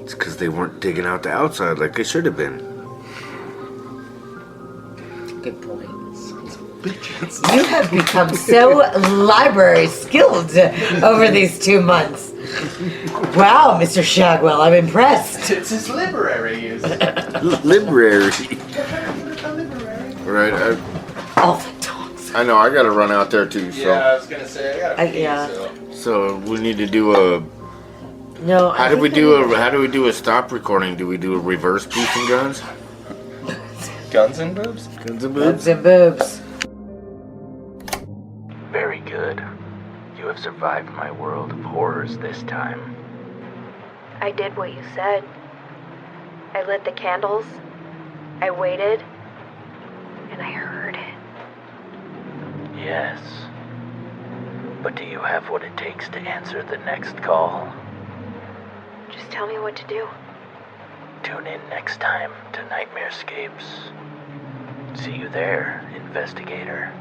It's because they weren't digging out the outside like they should have been. Good point. Sons of bitches. You have become so library skilled over these 2 months. Wow, Mr. Shagwell, I'm impressed. It's his library use. Library. Right, All the dogs. I know. I gotta run out there too. So, Yeah, I was gonna say I gotta pee, yeah. so. we need to do a. No. How do we do a stop recording? Do we do a reverse beef and guns? Guns and boobs? Guns and Boobs and boobs. Very good. You have survived my world of horrors this time. I did what you said. I lit the candles. I waited. And I heard it. Yes. But do you have what it takes to answer the next call? Just tell me what to do. Tune in next time to Nightmare Scapes. See you there, investigator.